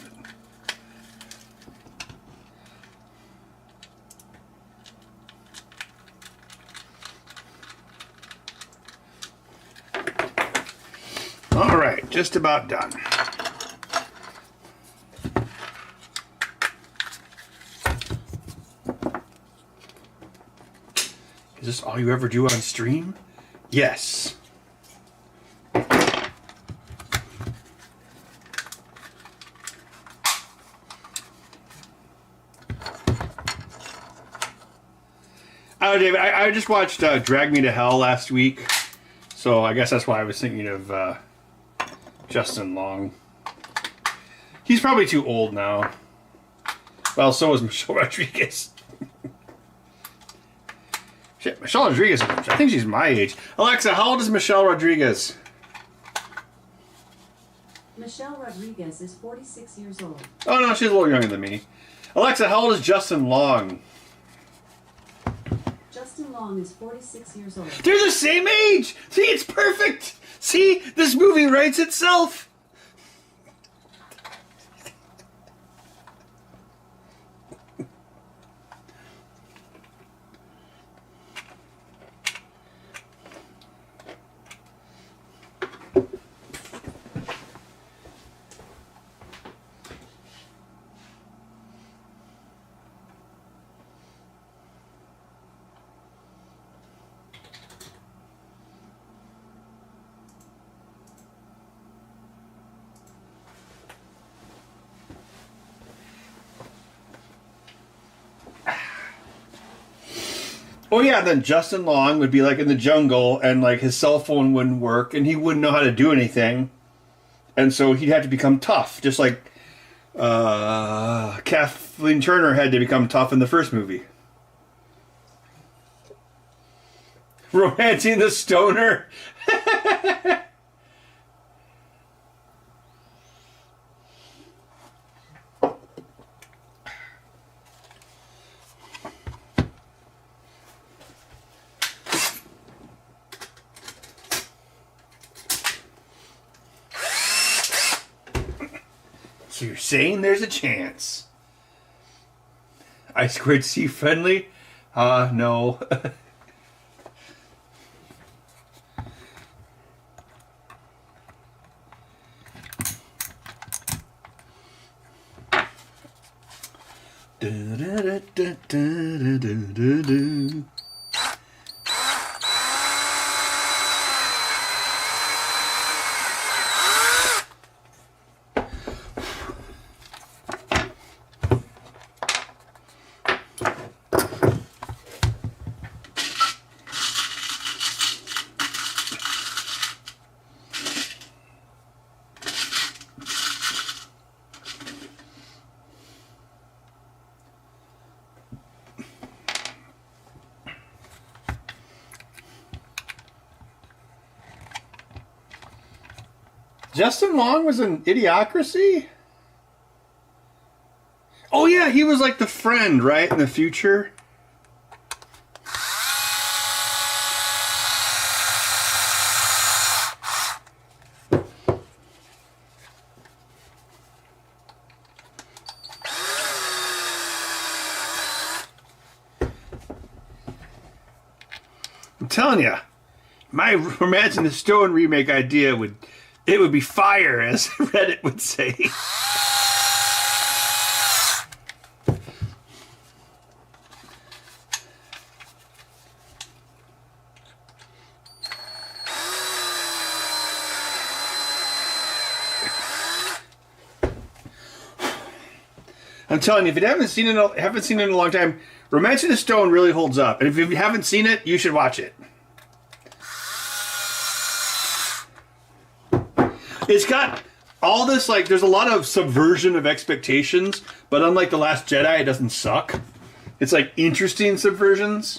All right, just about done. Is this all you ever do on stream? Yes. Oh, David, I just watched Drag Me to Hell last week, so I guess that's why I was thinking of Justin Long. He's probably too old now. Well, so is Michelle Rodriguez. Shit, Michelle Rodriguez, I think she's my age. Alexa, how old is Michelle Rodriguez? Michelle Rodriguez is 46 years old. Oh, no, she's a little younger than me. Alexa, how old is Justin Long? Justin Long is 46 years old. They're the same age! See, it's perfect! See, this movie writes itself! Oh yeah, then Justin Long would be like in the jungle and like his cell phone wouldn't work and he wouldn't know how to do anything. And so he'd have to become tough, just like Kathleen Turner had to become tough in the first movie. Romancing the Stoner. So you're saying there's a chance? I squared C friendly? No. Justin Long was in Idiocracy? Oh yeah, he was like the friend, right, in the future? I'm telling you, my Romance in the Stone remake idea would be fire, as Reddit would say. I'm telling you, if you haven't seen it in a long time, Romance in the Stone really holds up. And if you haven't seen it, you should watch it. It's got all this, like, there's a lot of subversion of expectations, but unlike The Last Jedi, it doesn't suck. It's, like, interesting subversions.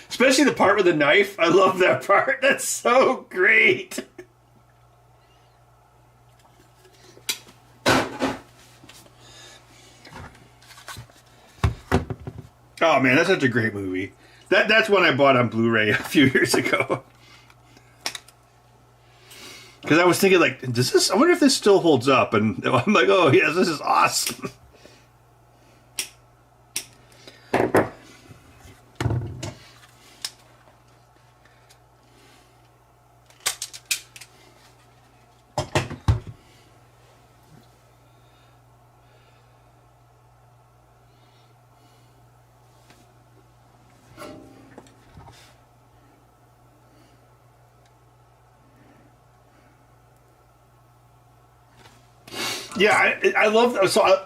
Especially the part with the knife. I love that part. That's so great. Oh man, that's such a great movie. That's one I bought on Blu-ray a few years ago. Because I was thinking, like, I wonder if this still holds up? And I'm like, oh yes, this is awesome. Yeah, I love that. So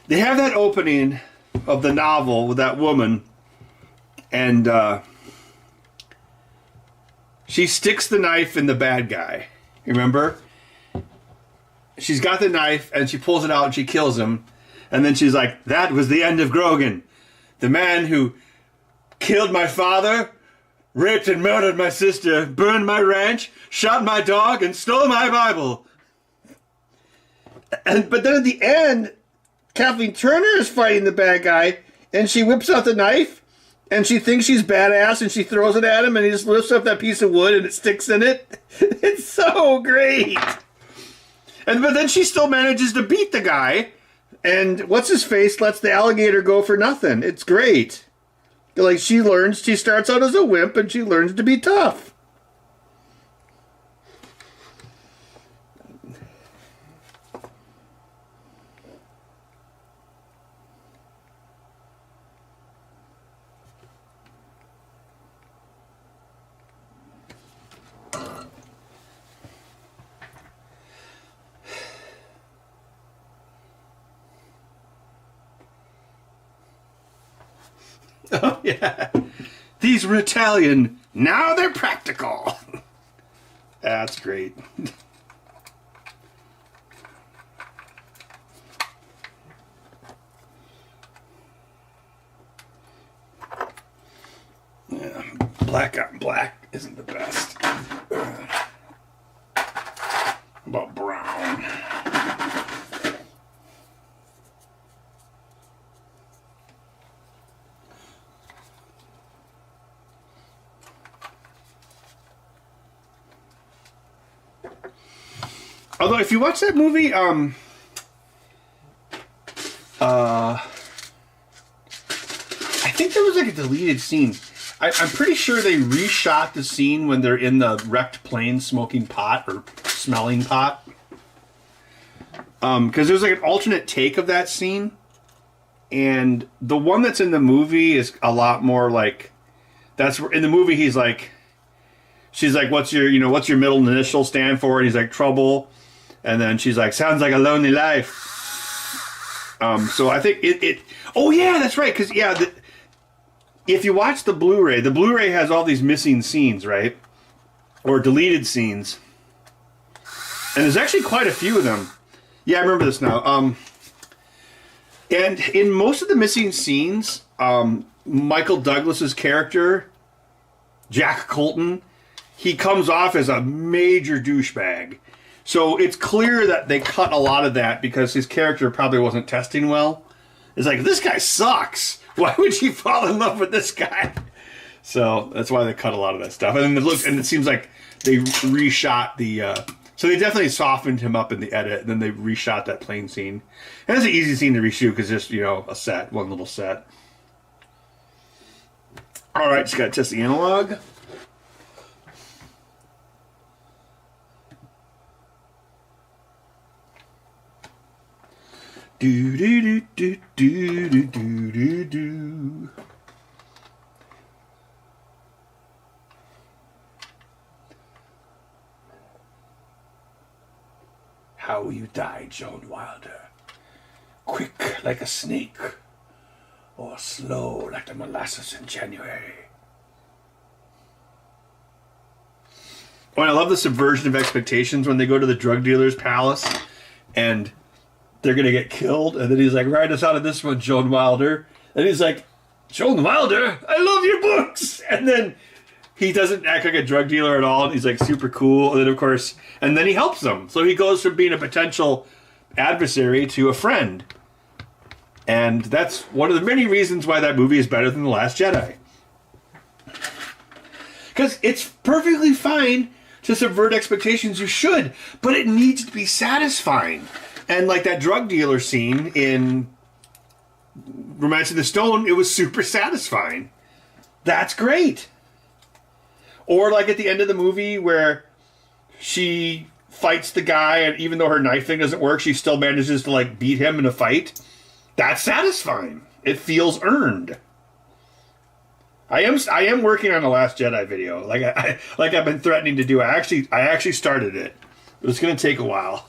they have that opening of the novel with that woman, and she sticks the knife in the bad guy. Remember? She's got the knife, and she pulls it out, and she kills him. And then she's like, that was the end of Grogan. The man who killed my father, raped and murdered my sister, burned my ranch, shot my dog, and stole my Bible. But then at the end, Kathleen Turner is fighting the bad guy, and she whips out the knife, and she thinks she's badass, and she throws it at him, and he just lifts up that piece of wood, and it sticks in it. It's so great. But then she still manages to beat the guy, and what's-his-face lets the alligator go for nothing. It's great. Like, she starts out as a wimp, and she learns to be tough. Oh, yeah. These were Italian. Now they're practical. That's great. Yeah, black on black isn't the best. How about brown? Although, if you watch that movie, I think there was like a deleted scene. I'm pretty sure they reshot the scene when they're in the wrecked plane smoking pot or smelling pot. Because there's like an alternate take of that scene. And the one that's in the movie is a lot more like... in the movie, he's like... She's like, what's your middle initial stand for? And he's like, trouble. And then she's like, sounds like a lonely life. So I think it oh yeah, that's right. Because if you watch the Blu-ray has all these missing scenes, right? Or deleted scenes. And there's actually quite a few of them. Yeah, I remember this now. And in most of the missing scenes, Michael Douglas's character, Jack Colton, he comes off as a major douchebag. So it's clear that they cut a lot of that because his character probably wasn't testing well. It's like, this guy sucks. Why would she fall in love with this guy? So that's why they cut a lot of that stuff. And then it seems like they reshot the. So they definitely softened him up in the edit, and then they reshot that plane scene. And it's an easy scene to reshoot because just a set, one little set. All right, just got to test the analog. Do do do do do do do do. How will you die, Joan Wilder? Quick like a snake, or slow like the molasses in January? Oh, and I love the subversion of expectations when they go to the drug dealer's palace and they're going to get killed. And then he's like, write us out of this one, Joan Wilder. And he's like, Joan Wilder, I love your books. And then he doesn't act like a drug dealer at all. And he's like super cool. And then, of course, and then he helps them. So he goes from being a potential adversary to a friend. And that's one of the many reasons why that movie is better than The Last Jedi. Because it's perfectly fine to subvert expectations, you should, but it needs to be satisfying. And like that drug dealer scene in Romancing the Stone, it was super satisfying. That's great. Or like at the end of the movie where she fights the guy, and even though her knife thing doesn't work, she still manages to like beat him in a fight. That's satisfying. It feels earned. I am working on the Last Jedi video, like I've been threatening to do. I actually started it. It's going to take a while.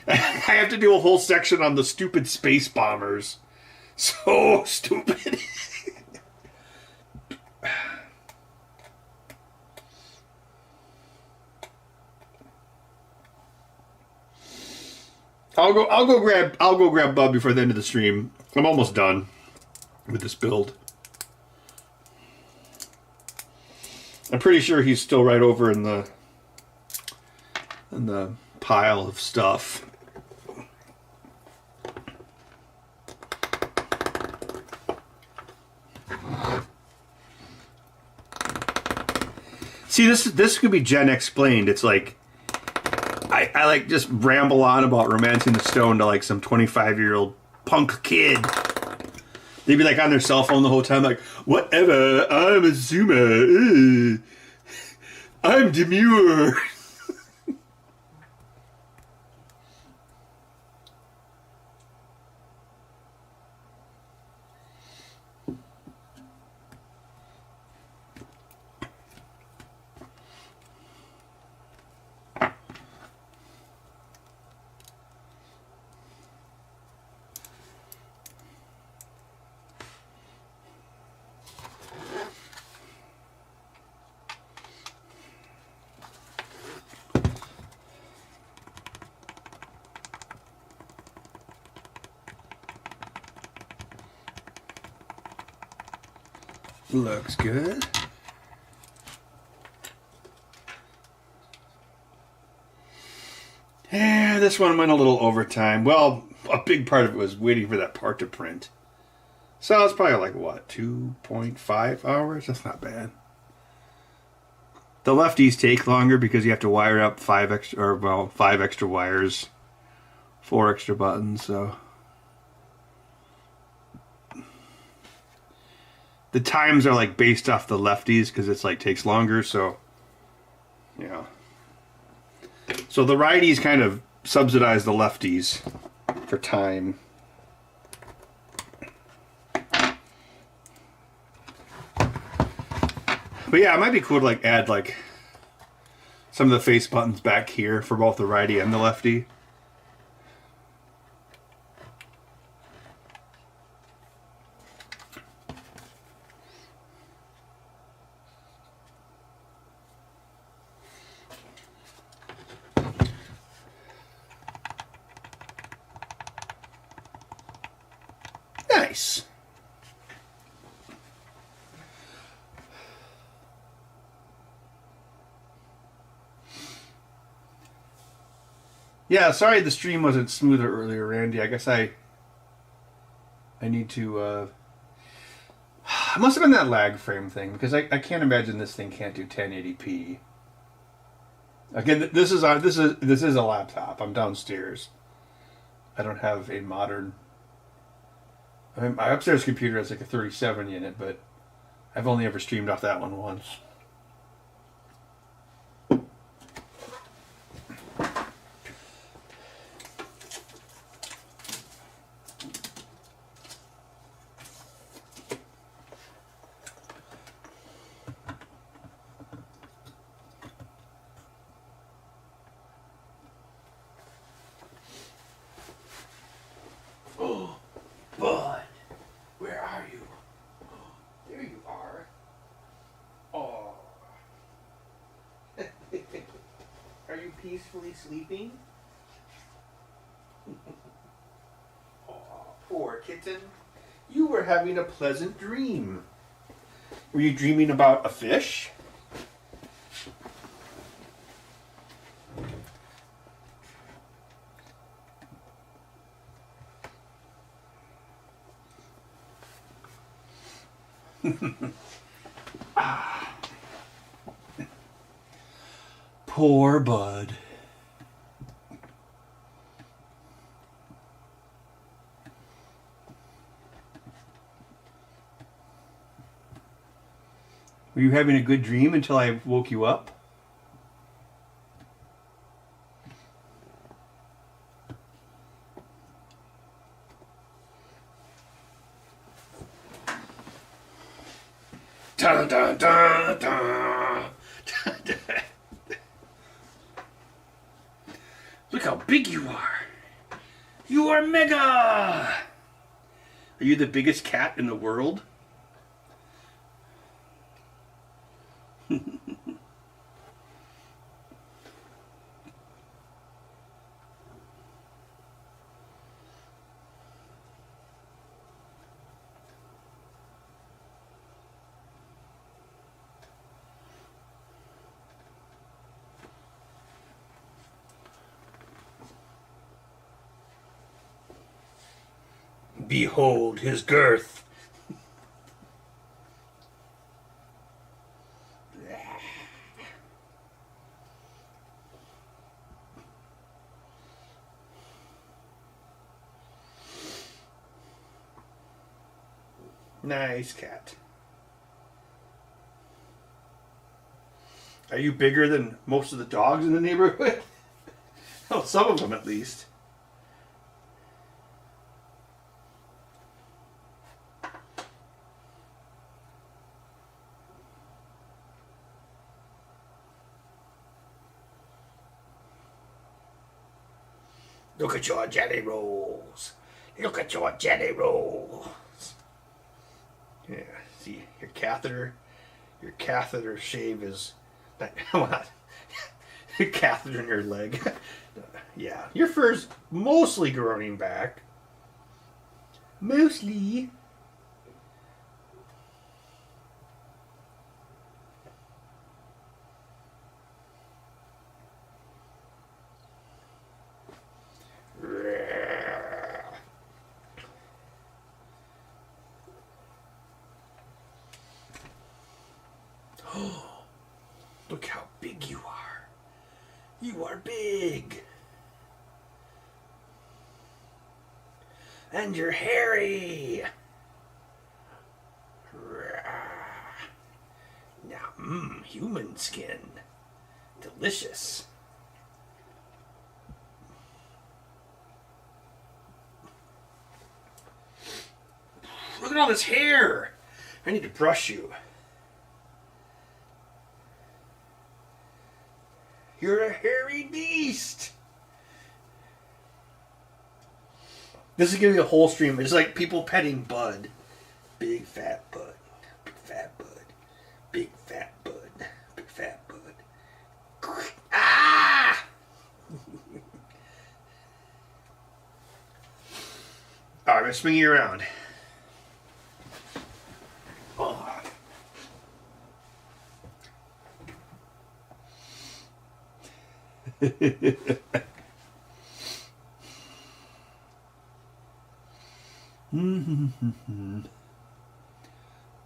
I have to do a whole section on the stupid space bombers. So stupid. I'll go grab Bub before the end of the stream. I'm almost done with this build. I'm pretty sure he's still right over in the pile of stuff. See, this could be Gen explained. It's like I like just ramble on about Romancing the Stone to like some 25-year-old punk kid. They'd be like on their cell phone the whole time, like, whatever, I'm a zoomer. I'm demure. Looks good. Yeah, this one went a little overtime. Well, a big part of it was waiting for that part to print. So it's probably like, what, 2.5 hours? That's not bad. The lefties take longer because you have to wire up 5 extra wires, 4 extra buttons, so... The times are like based off the lefties because it's like takes longer, so yeah. So the righties kind of subsidize the lefties for time. But yeah, it might be cool to like add like some of the face buttons back here for both the righty and the lefty. Nice. Yeah, sorry the stream wasn't smoother earlier, Randy. I guess I need to. It must have been that lag frame thing because I can't imagine this thing can't do 1080p. Again, this is a laptop. I'm downstairs. I don't have a modern. I mean, my upstairs computer has like a 37 in it, but I've only ever streamed off that one once. Oh, Bud, where are you? There you are. Oh. Are you peacefully sleeping? Oh, poor kitten. You were having a pleasant dream. Were you dreaming about a fish? Ah. Poor Bud. Were you having a good dream until I woke you up? Dun, dun, dun, dun. Look how big you are. You are mega. Are you the biggest cat in the world? Behold his girth. Nice cat. Are you bigger than most of the dogs in the neighborhood? Oh, some of them at least. Look at your jelly rolls. Look at your jelly rolls. Yeah, see, your catheter shave is not your catheter in your leg. Yeah, your fur's mostly growing back. Mostly. Look how big you are. You are big. And you're hairy. Now, human skin. Delicious. Look at all this hair. I need to brush you. You're a hairy beast. This is going to be a whole stream. It's like people petting Bud. Big fat Bud. Big fat Bud. Big fat Bud. Big fat Bud. Ah! Alright, I'm going to swing you around. Oh.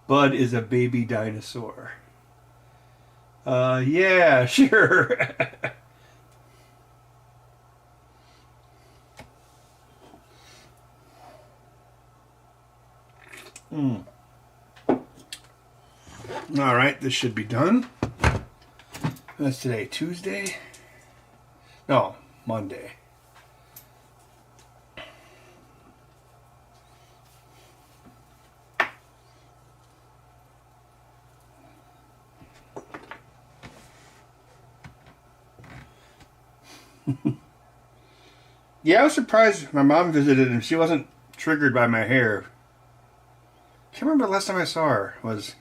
Bud is a baby dinosaur. Yeah, sure. All right, this should be done. That's today, Tuesday? No, Monday. Yeah, I was surprised my mom visited and she wasn't triggered by my hair. I can't remember the last time I saw her. Was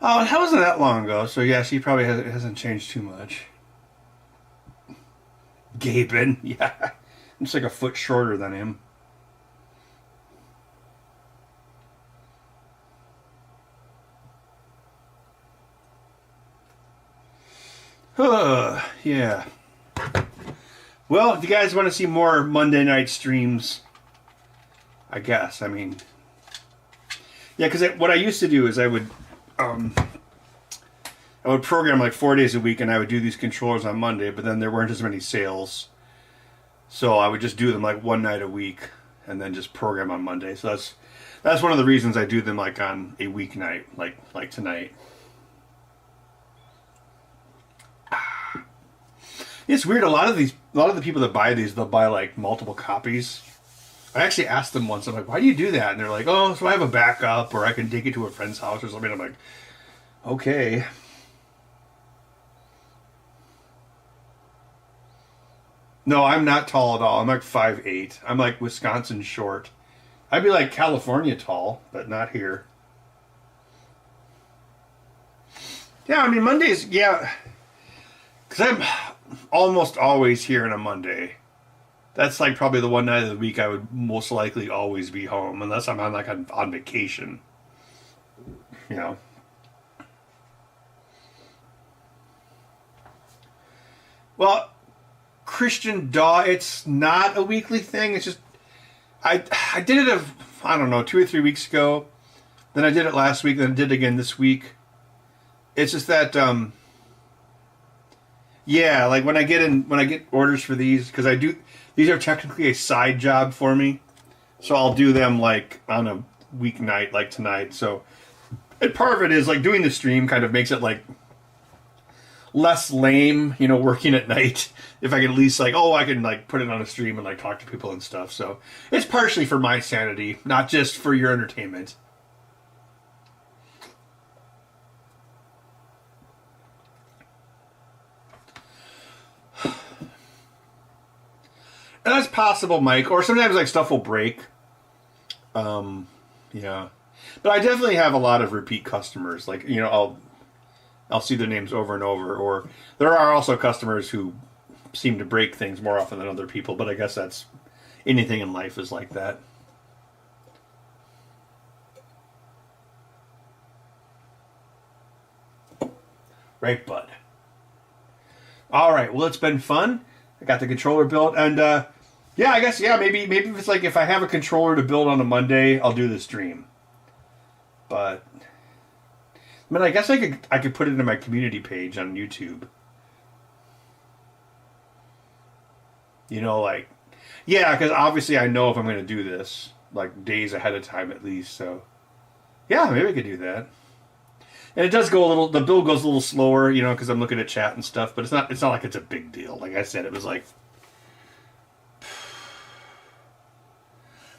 Oh, that wasn't that long ago, so yeah, she probably hasn't changed too much. Gaping, yeah. I'm just like a foot shorter than him. Yeah. Well, if you guys want to see more Monday night streams, I guess, I mean... Yeah, because what I used to do is I would program like 4 days a week, and I would do these controllers on Monday, but then there weren't as many sales. So I would just do them like one night a week, and then just program on Monday. So that's one of the reasons I do them like on a weeknight, like tonight. It's weird. A lot of the people that buy these, they'll buy like multiple copies. I actually asked them once, I'm like, why do you do that? And they're like, oh, so I have a backup, or I can take it to a friend's house or something. I'm like, okay. No, I'm not tall at all. I'm like 5'8". I'm like Wisconsin short. I'd be like California tall, but not here. Yeah, I mean, Mondays, yeah. Because I'm almost always here on a Monday. That's like probably the one night of the week I would most likely always be home, unless I'm on vacation. You know. Well, Christian Daw, it's not a weekly thing. It's just I did it I don't know, 2 or 3 weeks ago. Then I did it last week. Then I did it again this week. It's just that yeah, like when I get orders for these, because these are technically a side job for me, so I'll do them like on a weeknight, like tonight. So, and part of it is like doing the stream kind of makes it like less lame, you know, working at night. If I can at least like, I can like put it on a stream and like talk to people and stuff. So it's partially for my sanity, not just for your entertainment. And that's possible, Mike. Or sometimes like stuff will break. Yeah. But I definitely have a lot of repeat customers. Like, you know, I'll see their names over and over. Or there are also customers who seem to break things more often than other people. But I guess that's anything in life is like that. Right, bud. All right. Well, it's been fun. I got the controller built, and yeah, I guess maybe if it's like if I have a controller to build on a Monday, I'll do the stream. But I mean, I guess I could put it in my community page on YouTube. You know, like because obviously I know if I'm going to do this like days ahead of time at least. So yeah, maybe I could do that. And it does go the build goes a little slower, you know, because I'm looking at chat and stuff, but it's not like it's a big deal. Like I said, it was like,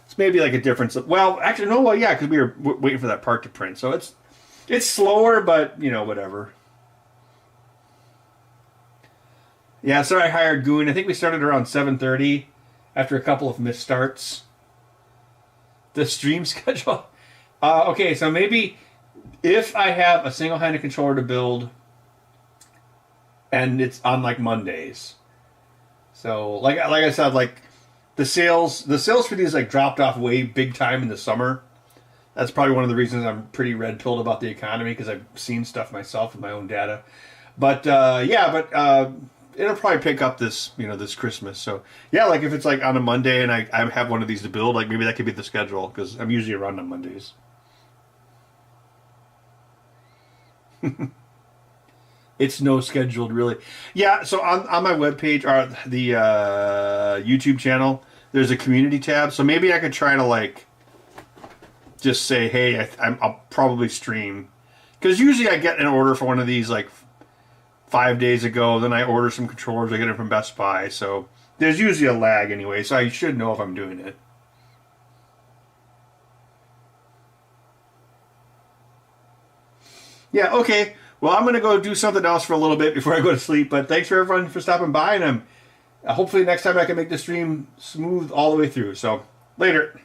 it's maybe like a difference. Well, actually, no, well, yeah, because we were waiting for that part to print. So it's slower, but, you know, whatever. Yeah, sorry I hired Goon. I think we started around 7:30 after a couple of missed starts. The stream schedule? Okay, so maybe... If I have a single-handed controller to build, and it's on like Mondays, so like I said, like the sales for these like dropped off way big time in the summer. That's probably one of the reasons I'm pretty red-pilled about the economy, because I've seen stuff myself with my own data. But it'll probably pick up this, this Christmas. So yeah, like if it's like on a Monday and I have one of these to build, like maybe that could be the schedule because I'm usually around on Mondays. It's no scheduled really. Yeah, so on my webpage or the YouTube channel, there's a community tab. So maybe I could try to like just say, hey, I'll probably stream. Because usually I get an order for one of these like 5 days ago. Then I order some controllers. I get them from Best Buy. So there's usually a lag anyway. So I should know if I'm doing it. Yeah, okay. Well, I'm going to go do something else for a little bit before I go to sleep. But thanks for everyone for stopping by. And hopefully next time I can make the stream smooth all the way through. So later.